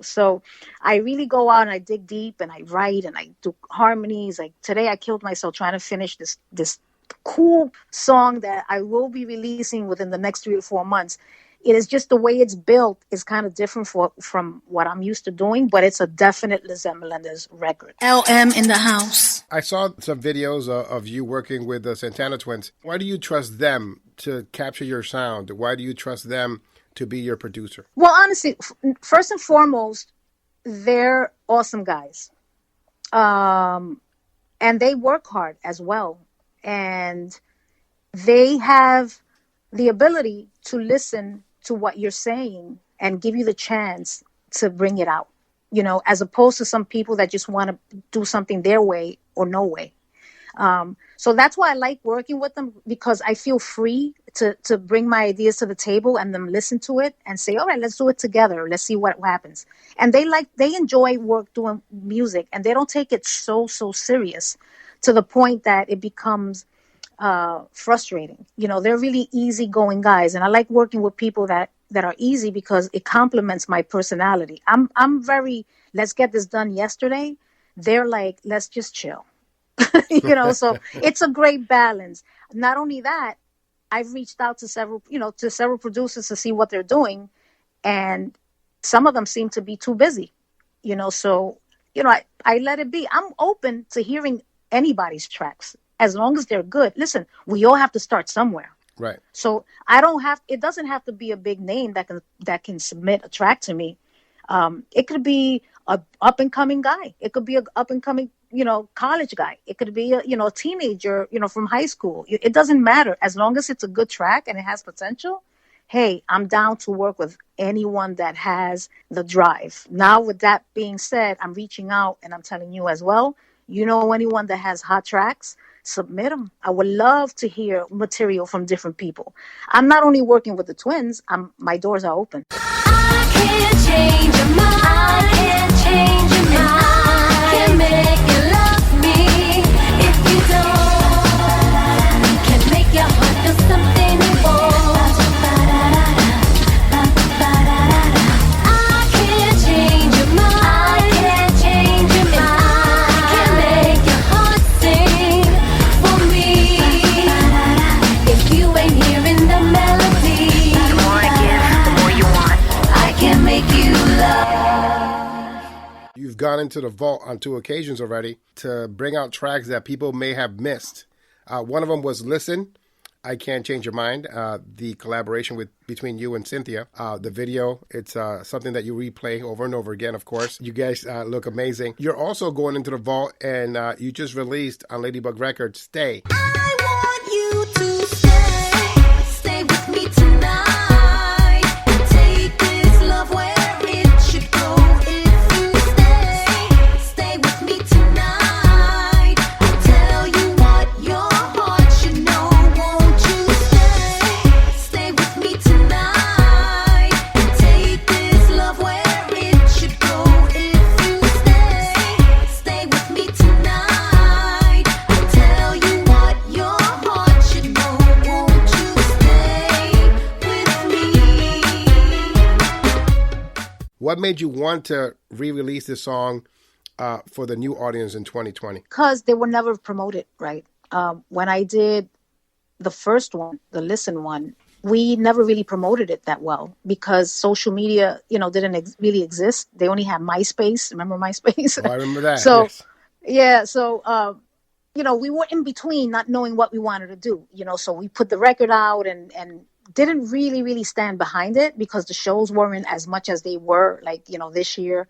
So I really go out and I dig deep and I write and I do harmonies. Like today I killed myself trying to finish this cool song that I will be releasing within the next 3 to 4 months. It is just the way it's built is kind of different from what I'm used to doing, but it's a definite Lisette Melendez record. LM in the house. I saw some videos of you working with the Santana twins. Why do you trust them to capture your sound? Why do you trust them to be your producer? Well, honestly, first and foremost, they're awesome guys. And they work hard as well. And they have the ability to listen to what you're saying and give you the chance to bring it out, as opposed to some people that just want to do something their way or no way. So that's why I like working with them, because I feel free to bring my ideas to the table and them listen to it and say, all right, let's do it together. Let's see what happens. And they enjoy doing music, and they don't take it so serious to the point that it becomes frustrating. They're really easygoing guys, and I like working with people that are easy because it complements my personality. I'm very, let's get this done yesterday. They're like, let's just chill. So it's a great balance. Not only that, I've reached out to several producers to see what they're doing, and some of them seem to be too busy. So I let it be. I'm open to hearing anybody's tracks as long as they're good. Listen, we all have to start somewhere. Right. So it doesn't have to be a big name that can submit a track to me. It could be a up and coming guy. It could be a up and coming, college guy. It could be a teenager, from high school. It doesn't matter. As long as it's a good track and it has potential, hey, I'm down to work with anyone that has the drive. Now, with that being said, I'm reaching out and I'm telling you as well, anyone that has hot tracks, submit them. I would love to hear material from different people. I'm not only working with the twins, my doors are open. I can't change your mind. I can't change your mind. I can make you love me if you don't. Can make your heart feel something more. I can't change your mind. I can't change your mind. I can make your heart sing for me. If you ain't hearing the melody, the more I give, the more you want. I can make you love. You've gone into the vault on 2 occasions already to bring out tracks that people may have missed. One of them was Listen, I Can't Change Your Mind, the collaboration between you and Cynthia. The video, it's something that you replay over and over again, of course. You guys look amazing. You're also going into the vault, and you just released on Ladybug Records, Stay. I want you to stay with me tonight. Take this love where it should go. If you stay with me tonight. I'll tell you what your heart should know. Won't you stay with me tonight? Take this love where it should go. If you stay with me tonight. I'll tell you what your heart should know. Won't you stay with me? What made you want to re-release this song for the new audience in 2020? Because they were never promoted, right? When I did the first one, the Listen one, we never really promoted it that well because social media, didn't really exist. They only had MySpace. Remember MySpace? Oh, I remember that. So, yes. yeah. So, we were in between not knowing what we wanted to do, so we put the record out and didn't really stand behind it because the shows weren't as much as they were like, this year.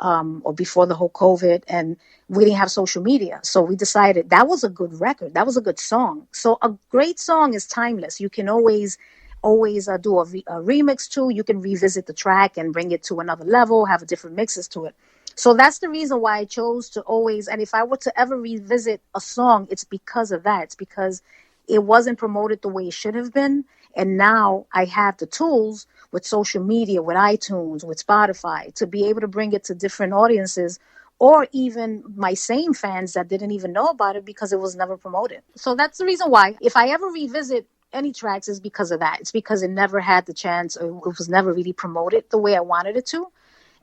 Or before the whole COVID, and we didn't have social media. So we decided that was a good record. That was a good song. So a great song is timeless. You can always always do a remix to. You can revisit the track and bring it to another level, have different mixes to it. So that's the reason why I chose to always, and if I were to ever revisit a song, it's because of that. It's because it wasn't promoted the way it should have been. And now I have the tools with social media, with iTunes, with Spotify, to be able to bring it to different audiences, or even my same fans that didn't even know about it because it was never promoted. So that's the reason why. If I ever revisit any tracks, it's because of that. It's because it never had the chance, or it was never really promoted the way I wanted it to.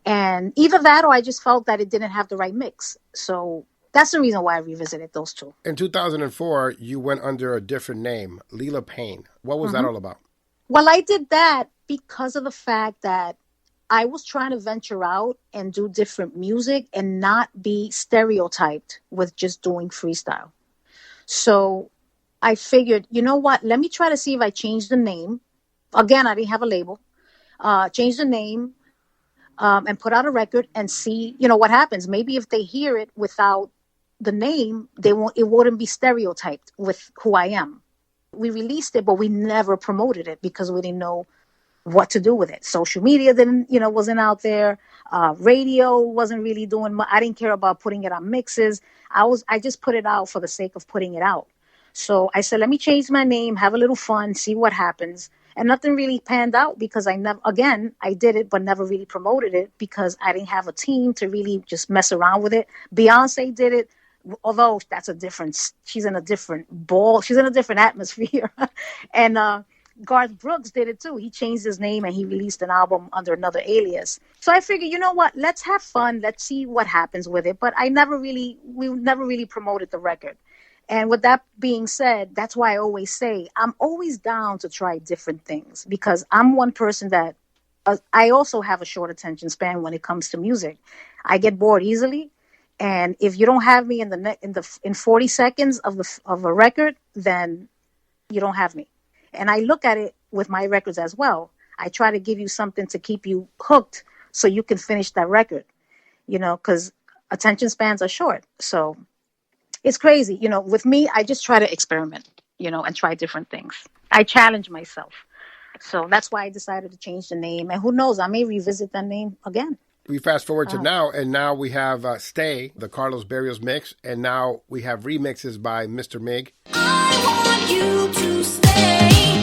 And either that, or I just felt that it didn't have the right mix. So that's the reason why I revisited those two. In 2004, you went under a different name, Leela Payne. What was that all about? Well, I did that because of the fact that I was trying to venture out and do different music and not be stereotyped with just doing freestyle. So I figured, you know what? Let me try to see if I change the name. Again, I didn't have a label. Change the name and put out a record and see, what happens. Maybe if they hear it without the name, it wouldn't be stereotyped with who I am. We released it, but we never promoted it because we didn't know what to do with it. Social media wasn't out there. Radio wasn't really doing much. I didn't care about putting it on mixes. I just put it out for the sake of putting it out. So I said, let me change my name, have a little fun, see what happens. And nothing really panned out because I did it, but never really promoted it because I didn't have a team to really just mess around with it. Beyonce did it, although she's in a different ball. She's in a different atmosphere. And Garth Brooks did it too. He changed his name and he released an album under another alias. So I figured, you know what? Let's have fun. Let's see what happens with it. But we never really promoted the record. And with that being said, that's why I always say I'm always down to try different things because I'm one person that I also have a short attention span when it comes to music. I get bored easily. And if you don't have me in 40 seconds of a record, then you don't have me. And I look at it with my records as well. I try to give you something to keep you hooked so you can finish that record, because attention spans are short. So it's crazy. With me, I just try to experiment, and try different things. I challenge myself. So that's why I decided to change the name. And who knows, I may revisit that name again. We fast forward to now, and now we have Stay, the Carlos Berrios mix, and now we have remixes by Mr. Mig. I want you to stay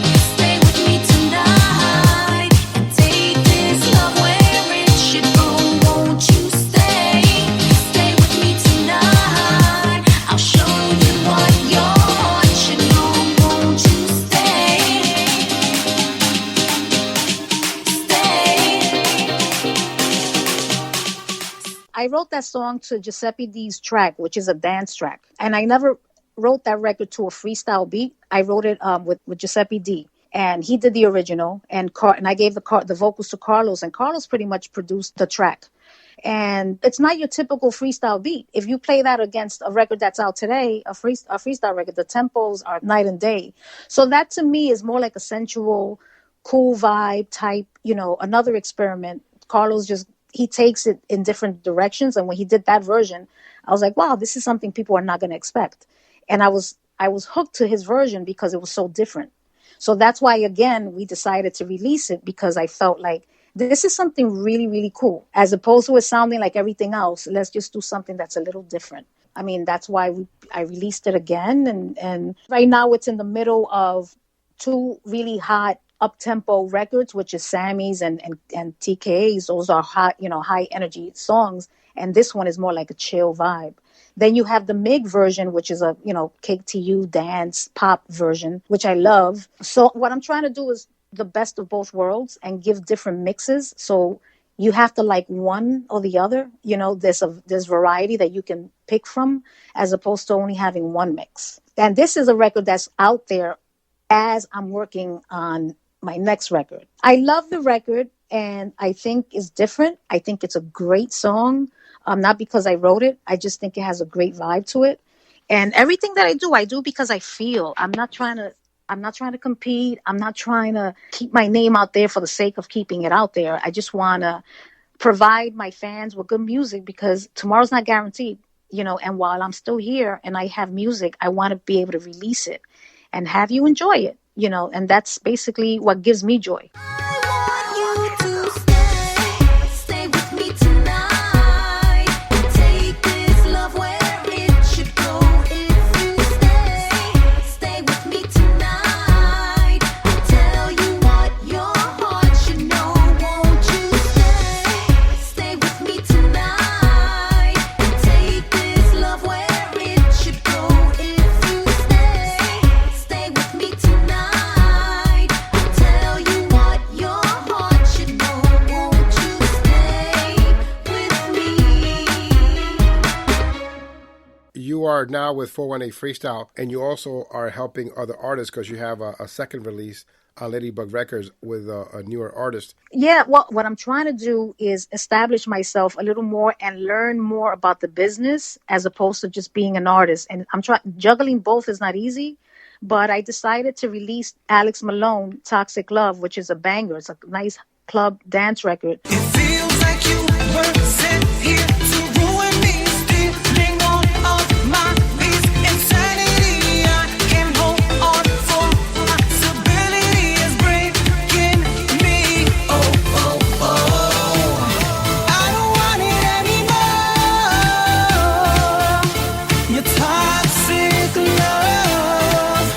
with me tonight, and take this love where it should go. Won't you stay with me tonight? I'll show you what your heart should know. Won't you stay? I wrote that song to Giuseppe D's track, which is a dance track, and I never wrote that record to a freestyle beat. I wrote it with Giuseppe D, and he did the original, and I gave the vocals to Carlos, and Carlos pretty much produced the track. And it's not your typical freestyle beat. If you play that against a record that's out today, a freestyle record, the tempos are night and day. So that to me is more like a sensual, cool vibe type, another experiment. Carlos he takes it in different directions, and when he did that version, I was like, wow, this is something people are not going to expect. And I was hooked to his version because it was so different. So that's why, again, we decided to release it because I felt like this is something really, really cool. As opposed to it sounding like everything else, let's just do something that's a little different. I mean, that's why I released it again. And right now it's in the middle of two really hot up-tempo records, which is Sammy's and TKA's. Those are hot, high energy songs. And this one is more like a chill vibe. Then you have the MIG version, which is a, Cake to You dance pop version, which I love. So what I'm trying to do is the best of both worlds and give different mixes. So you have to like one or the other. There's variety that you can pick from as opposed to only having one mix. And this is a record that's out there as I'm working on my next record. I love the record and I think it's different. I think it's a great song. Not because I wrote it. I just think it has a great vibe to it. And everything that I do because I feel. I'm not trying to compete. I'm not trying to keep my name out there for the sake of keeping it out there. I just want to provide my fans with good music because tomorrow's not guaranteed, and while I'm still here and I have music, I want to be able to release it and have you enjoy it. and that's basically what gives me joy. Stay with me tonight. Take this love where it should go. If you stay with me tonight. Tell you what your heart should know. Won't you stay with me tonight? Take this love where it should go. If you stay with me tonight. Tell you what your heart should know. Won't you stay with me? You are now with 418 Freestyle, and you also are helping other artists because you have a second release on Ladybug Records with a newer artist. Yeah, well, what I'm trying to do is establish myself a little more and learn more about the business as opposed to just being an artist. And I'm juggling both is not easy, but I decided to release Alex Malone, Toxic Love, which is a banger. It's a nice club dance record. Feels like you were sent here to ruin me, stealing all of my peace, insanity. I can't hold on for possibility is breaking me. Oh, oh, oh. I don't want it anymore. Your toxic love.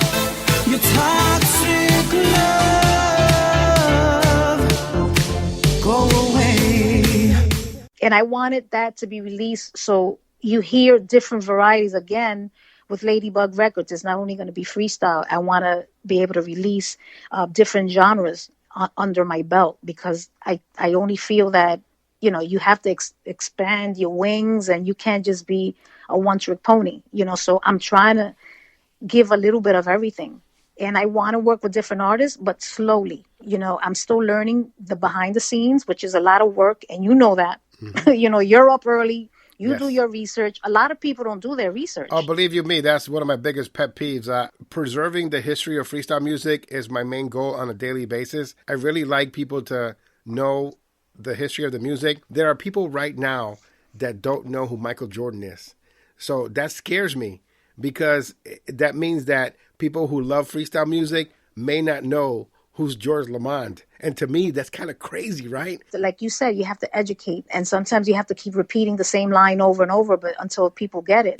Your toxic love. Go away. And I wanted that to be released so you hear different varieties again with Ladybug Records. It's not only going to be freestyle. I want to be able to release different genres under my belt because I only feel that, you have to expand your wings and you can't just be a one-trick pony, So I'm trying to give a little bit of everything. And I want to work with different artists, but slowly. I'm still learning the behind the scenes, which is a lot of work. And you know that. You're up early. You do your research. A lot of people don't do their research. Oh, believe you me, that's one of my biggest pet peeves. Preserving the history of freestyle music is my main goal on a daily basis. I really like people to know the history of the music. There are people right now that don't know who Michael Jordan is. So that scares me because that means that people who love freestyle music may not know who's George Lamond. And to me, that's kind of crazy, right? Like you said, you have to educate. And sometimes you have to keep repeating the same line over and over, but until people get it.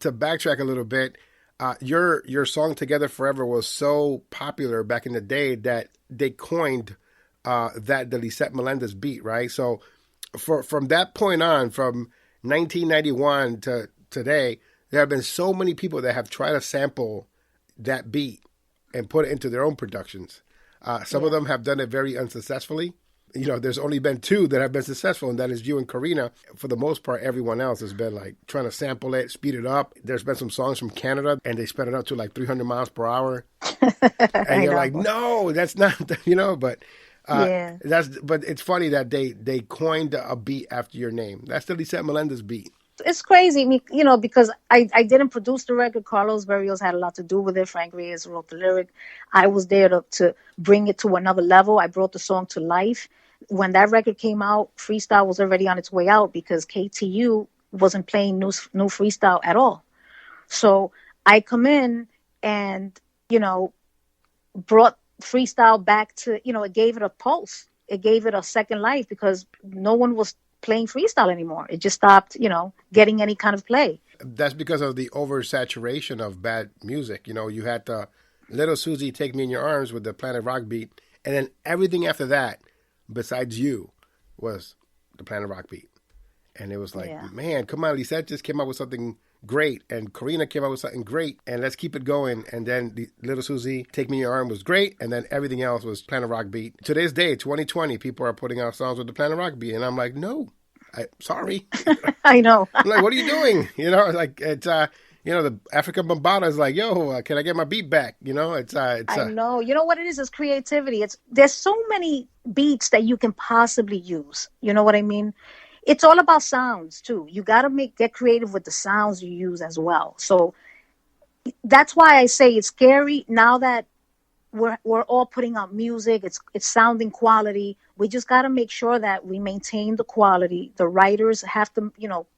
To backtrack a little bit, your song Together Forever was so popular back in the day that they coined the Lisette Melendez beat, right? So from that point on, from 1991 to today, there have been so many people that have tried to sample that beat and put it into their own productions. Some of them have done it very unsuccessfully. There's only been two that have been successful, and that is you and Karina. For the most part, everyone else has been like trying to sample it, speed it up. There's been some songs from Canada, and they sped it up to like 300 miles per hour. And you're like, no, that's not, but but it's funny that they coined a beat after your name. That's the Lisette Melendez beat. It's crazy, because I didn't produce the record. Carlos Berrios had a lot to do with it. Frank Reyes wrote the lyric. I was there to bring it to another level. I brought the song to life. When that record came out, freestyle was already on its way out because KTU wasn't playing new freestyle at all. So I come in and, brought freestyle back to, it gave it a pulse. It gave it a second life because no one was playing freestyle anymore. It just stopped, getting any kind of play. That's because of the oversaturation of bad music. You had the Little Susie Take Me in Your Arms with the Planet Rock beat, and then everything after that, besides you, was the Planet Rock beat. And it was like, man, come on, Lisette just came out with something great, and Karina came out with something great, and let's keep it going. And then the Little Susie Take Me in Your Arm was great, and then everything else was Planet Rock beat. To this day, 2020, people are putting out songs with the Planet Rock beat, and I'm like, no, sorry. I know. I'm like, what are you doing? Like it's the African Bambata is like, yo, can I get my beat back? I know. You know what it is? It's creativity. There's so many beats that you can possibly use. You know what I mean? It's all about sounds too. You got to get creative with the sounds you use as well. So that's why I say it's scary now that we're all putting out music. It's sounding quality. We just got to make sure that we maintain the quality. The writers have to,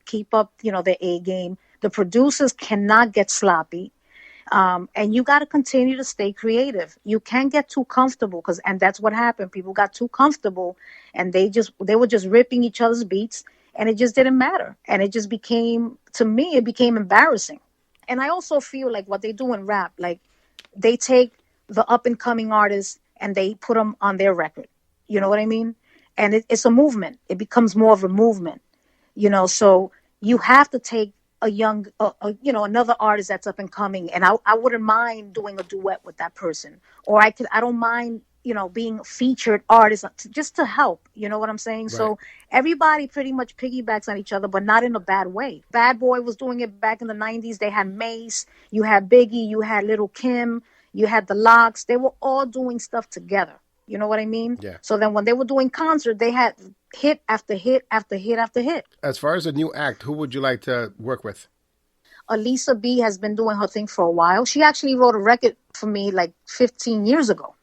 keep up, their A game. The producers cannot get sloppy. And you got to continue to stay creative. You can't get too comfortable and that's what happened. People got too comfortable and they were just ripping each other's beats and it just didn't matter. And it just became embarrassing. And I also feel like what they do in rap, like they take the up and coming artists and they put them on their record. You know what I mean? And it's a movement. It becomes more of a movement, so you have to take a young, another artist that's up and coming. And I wouldn't mind doing a duet with that person, or I don't mind, being a featured artist just to help. You know what I'm saying? Right. So everybody pretty much piggybacks on each other, but not in a bad way. Bad Boy was doing it back in the 90s. They had Mace, you had Biggie, you had Little Kim, you had the Locks. They were all doing stuff together. You know what I mean? Yeah. So then when they were doing concert, they had hit after hit after hit after hit. As far as a new act, who would you like to work with? Elisa B has been doing her thing for a while. She actually wrote a record for me like 15 years ago,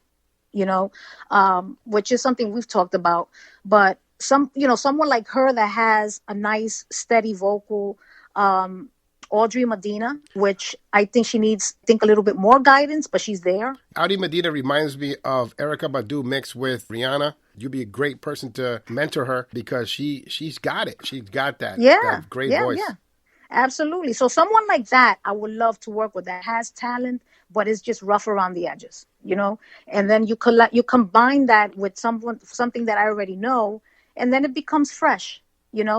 which is something we've talked about. But someone like her that has a nice, steady vocal, Audrey Medina, which I think she needs, a little bit more guidance, but she's there. Audrey Medina reminds me of Erykah Badu mixed with Rihanna. You'd be a great person to mentor her because she's got it. She's got that, that great voice. Yeah, absolutely. So someone like that, I would love to work with that has talent, but is just rough around the edges, And then you combine that with something that I already know, and then it becomes fresh,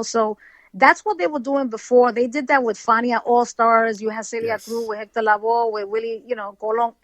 So that's what they were doing before. They did that with Fania All Stars. You had Celia Cruz with Hector Lavoe, with Willie, Colon.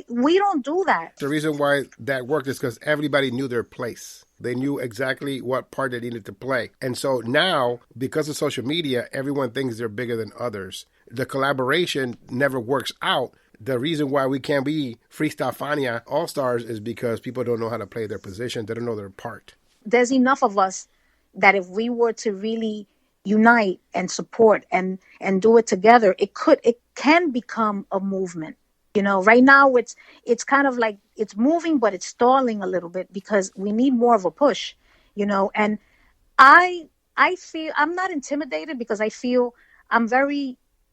We don't do that. The reason why that worked is because everybody knew their place. They knew exactly what part they needed to play. And so now, because of social media, everyone thinks they're bigger than others. The collaboration never works out. The reason why we can't be Freestyle Fania All Stars is because people don't know how to play their position. They don't know their part. There's enough of us that if we were to really unite and support and do it together, it can become a movement. Right now it's kind of like it's moving, but it's stalling a little bit because we need more of a push, and I feel I'm not intimidated because I feel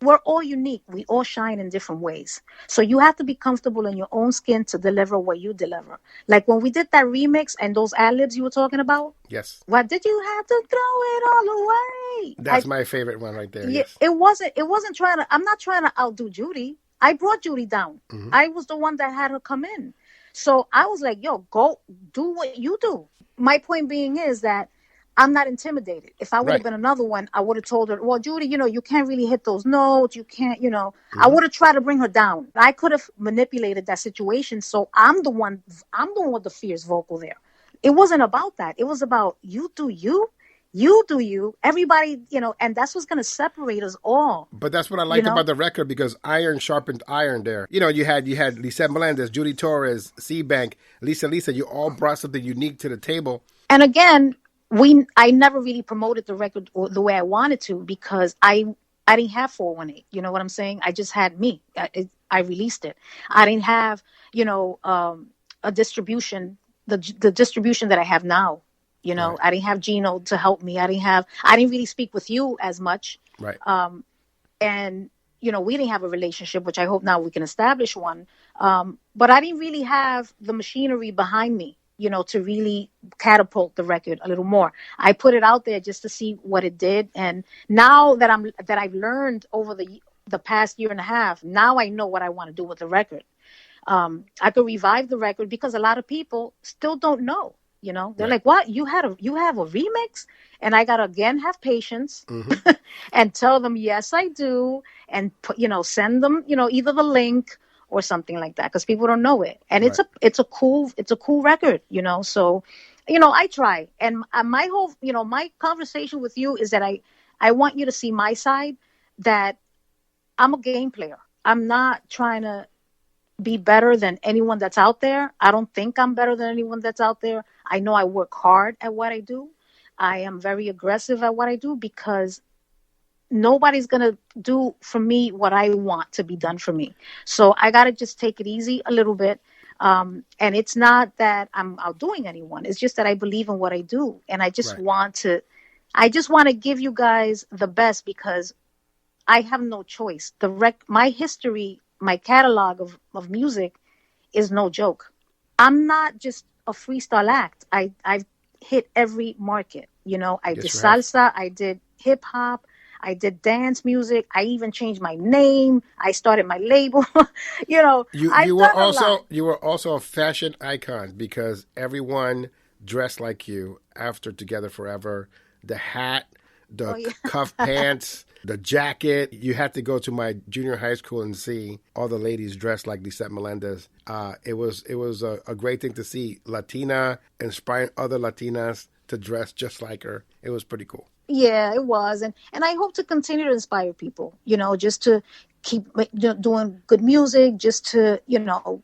we're all unique. We all shine in different ways. So you have to be comfortable in your own skin to deliver what you deliver. Like when we did that remix and those ad-libs you were talking about. Yes. What did you have to throw it all away? That's my favorite one right there. Yeah, yes. It wasn't I'm not trying to outdo Judy. I brought Judy down. Mm-hmm. I was the one that had her come in. So I was like, yo, go do what you do. My point being is that I'm not intimidated. If I would have been another one, I would have told her, well, Judy, you can't really hit those notes. You can't, mm-hmm. I would have tried to bring her down. I could have manipulated that situation. So I'm the one with the fierce vocal there. It wasn't about that. It was about you do you. You do you. Everybody, and that's what's going to separate us all. But that's what I liked about the record because iron sharpened iron there. You had Lisette Melendez, Judy Torres, C-Bank, Lisa. You all brought something unique to the table. And again, I never really promoted the record the way I wanted to because I didn't have 418. You know what I'm saying? I just had me. I released it. I didn't have, a distribution, the distribution that I have now. Right. I didn't have Gino to help me. I didn't really speak with you as much. Right. And, we didn't have a relationship, which I hope now we can establish one. But I didn't really have the machinery behind me, to really catapult the record a little more. I put it out there just to see what it did. And now that I've learned over the past year and a half, now I know what I want to do with the record. I could revive the record because a lot of people still don't know. They're like, what? You have a remix? And I got to, again, have patience mm-hmm. and tell them, yes, I do. And, send them, either the link or something like that because people don't know it. And it's a cool record, So, I try. And my whole, my conversation with you is that I want you to see my side, that I'm a game player. I'm not trying to be better than anyone that's out there. I don't think I'm better than anyone that's out there. I know I work hard at what I do. I am very aggressive at what I do because nobody's going to do for me what I want to be done for me. So I got to just take it easy a little bit. And it's not that I'm outdoing anyone. It's just that I believe in what I do. And I just want to give you guys the best because I have no choice. My history, my catalog of music is no joke. I'm not just a freestyle act. I've hit every market. You know, I did salsa, I did hip hop, I did dance music. I even changed my name. I started my label. You know, you were also a fashion icon because everyone dressed like you after Together Forever. The hat, the cuff pants, the jacket. You had to go to my junior high school and see all the ladies dressed like Lisette Melendez. It was a great thing to see Latina inspiring other Latinas to dress just like her. It was pretty cool. Yeah, it was. And I hope to continue to inspire people, you know, just to keep doing good music, just to, you know,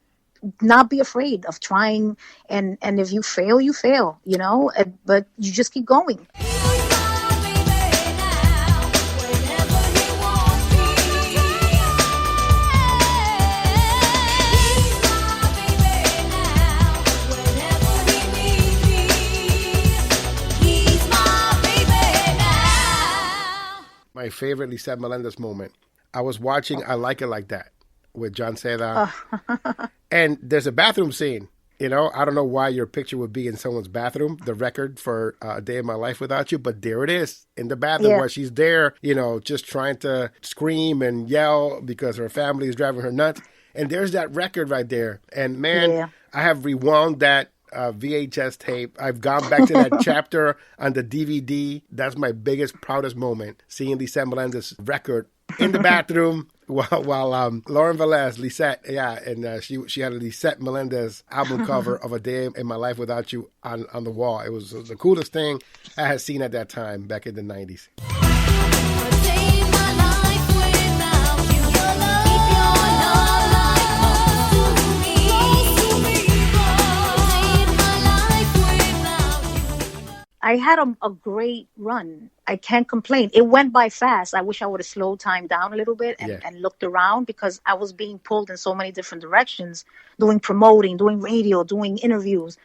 not be afraid of trying. And if you fail, you fail, you know, but you just keep going. My favorite Lisette Melendez moment. I was watching I Like It Like That with John Seda. And there's a bathroom scene. You know, I don't know why your picture would be in someone's bathroom, the record for A Day in My Life Without You, but there it is in the bathroom where she's there, you know, just trying to scream and yell because her family is driving her nuts. And there's that record right there. And man, I have rewound that VHS tape. I've gone back to that chapter on the DVD. That's my biggest, proudest moment, seeing Lisette Melendez record in the bathroom while Lauren Velez, Lisette, and she had a Lisette Melendez album cover of A Day in My Life Without You on the wall. It was the coolest thing I had seen at that time back in the 90s. I had a great run. I can't complain. It went by fast. I wish I would have slowed time down a little bit and looked around because I was being pulled in so many different directions, doing promoting, doing radio, doing interviews,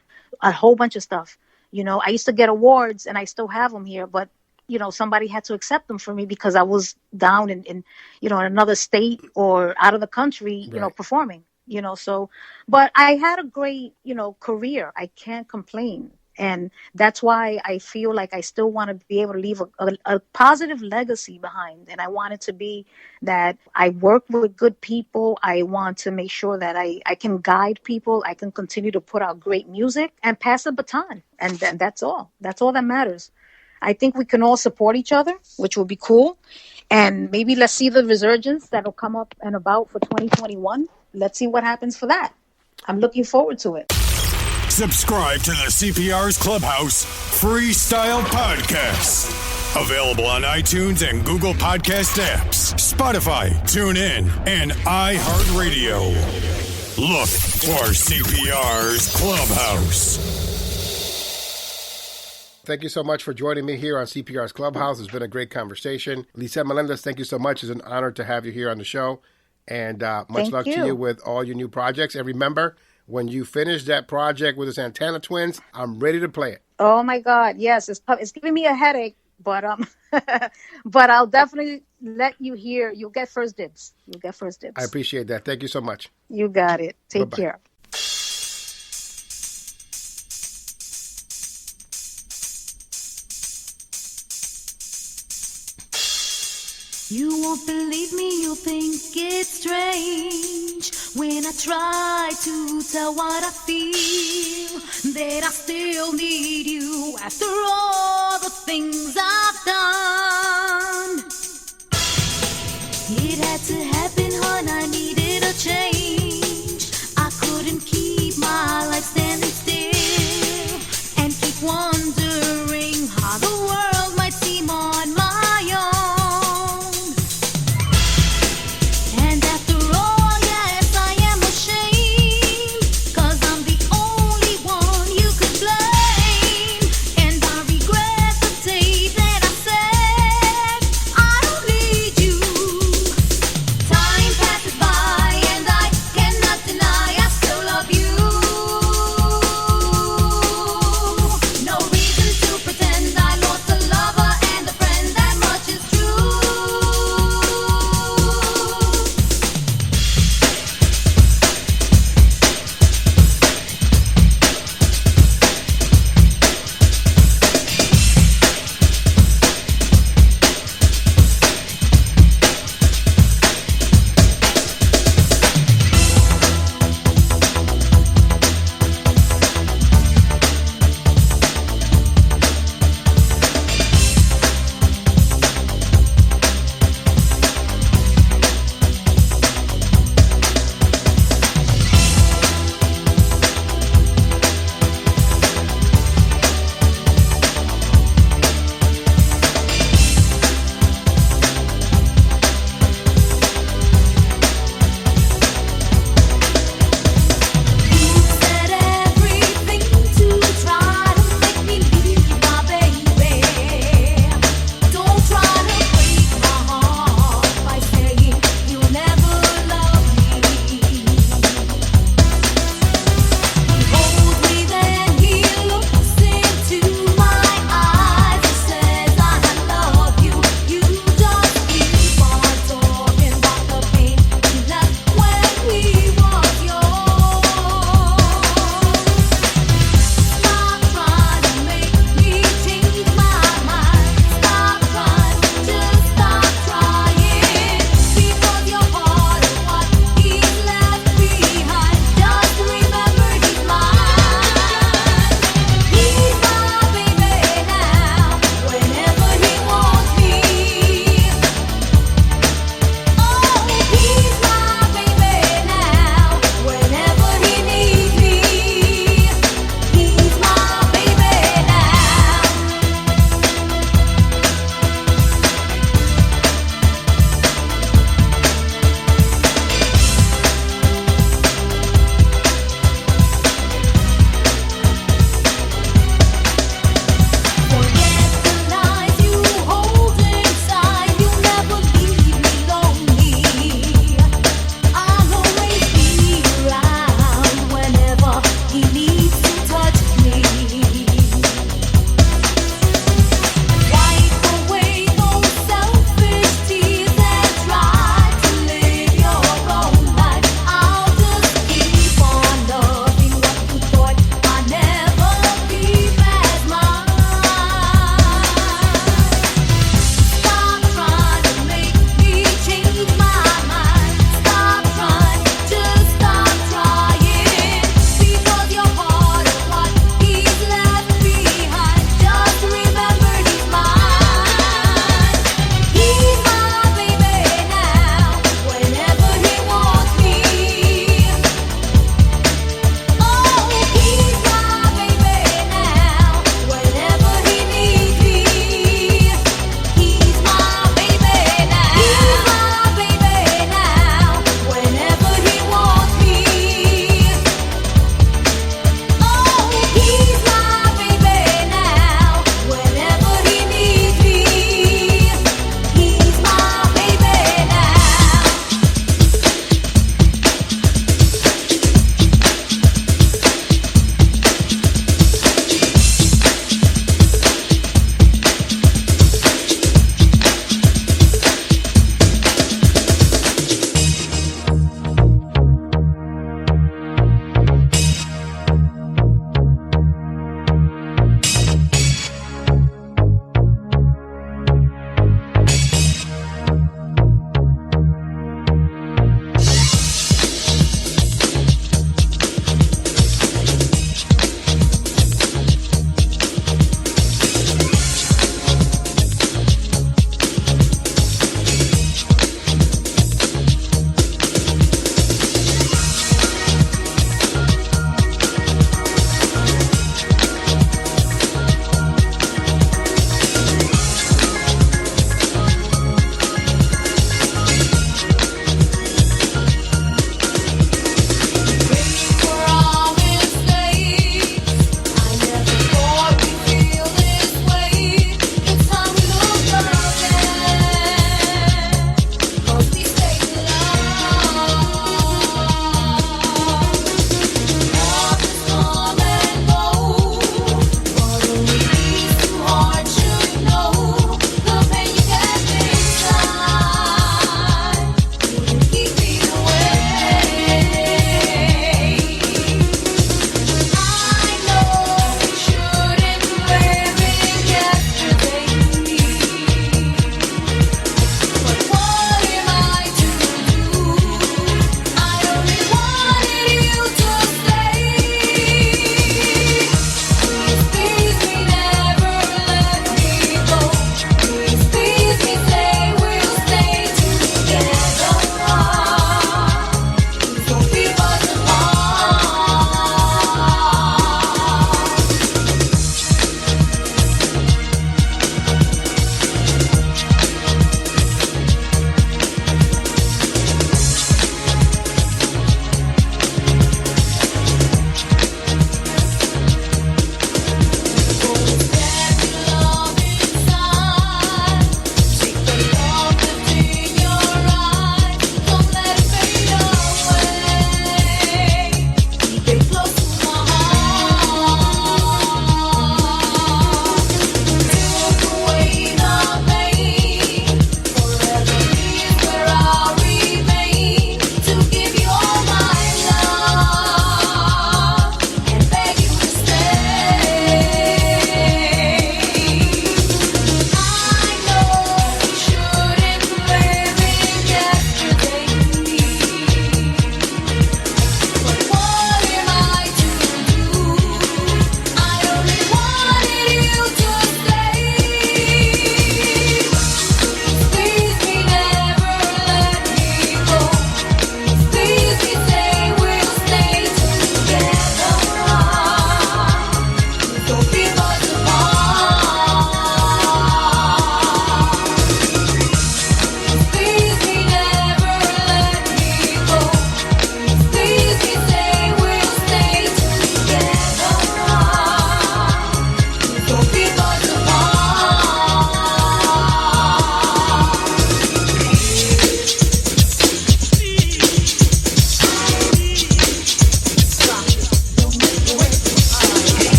a whole bunch of stuff. You know, I used to get awards and I still have them here, but, you know, somebody had to accept them for me because I was down in you know, in another state or out of the country, you know, performing, you know, so, but I had a great, you know, career. I can't complain. And that's why I feel like I still want to be able to leave a positive legacy behind. And I want it to be that I work with good people. I want to make sure that I can guide people. I can continue to put out great music and pass the baton. And that's all. That's all that matters. I think we can all support each other, which will be cool. And maybe let's see the resurgence that'll come up and about for 2021. Let's see what happens for that. I'm looking forward to it. Subscribe to the CPR's Clubhouse Freestyle Podcast. Available on iTunes and Google Podcast apps, Spotify, TuneIn, and iHeartRadio. Look for CPR's Clubhouse. Thank you so much for joining me here on CPR's Clubhouse. It's been a great conversation. Lisette Melendez, thank you so much. It's an honor to have you here on the show. And much luck to you with all your new projects. And remember, when you finish that project with the Santana Twins, I'm ready to play it. Oh my God, yes, it's giving me a headache, but but I'll definitely let you hear. You'll get first dibs. I appreciate that. Thank you so much. You got it. Take care. You won't believe me, you'll think it's strange when I try to tell what I feel, that I still need you after all the things I've done. It had to happen, hon, I needed a change. I couldn't keep my life standing still and keep wondering how the world might seem on my own. Take that.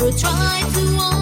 never try to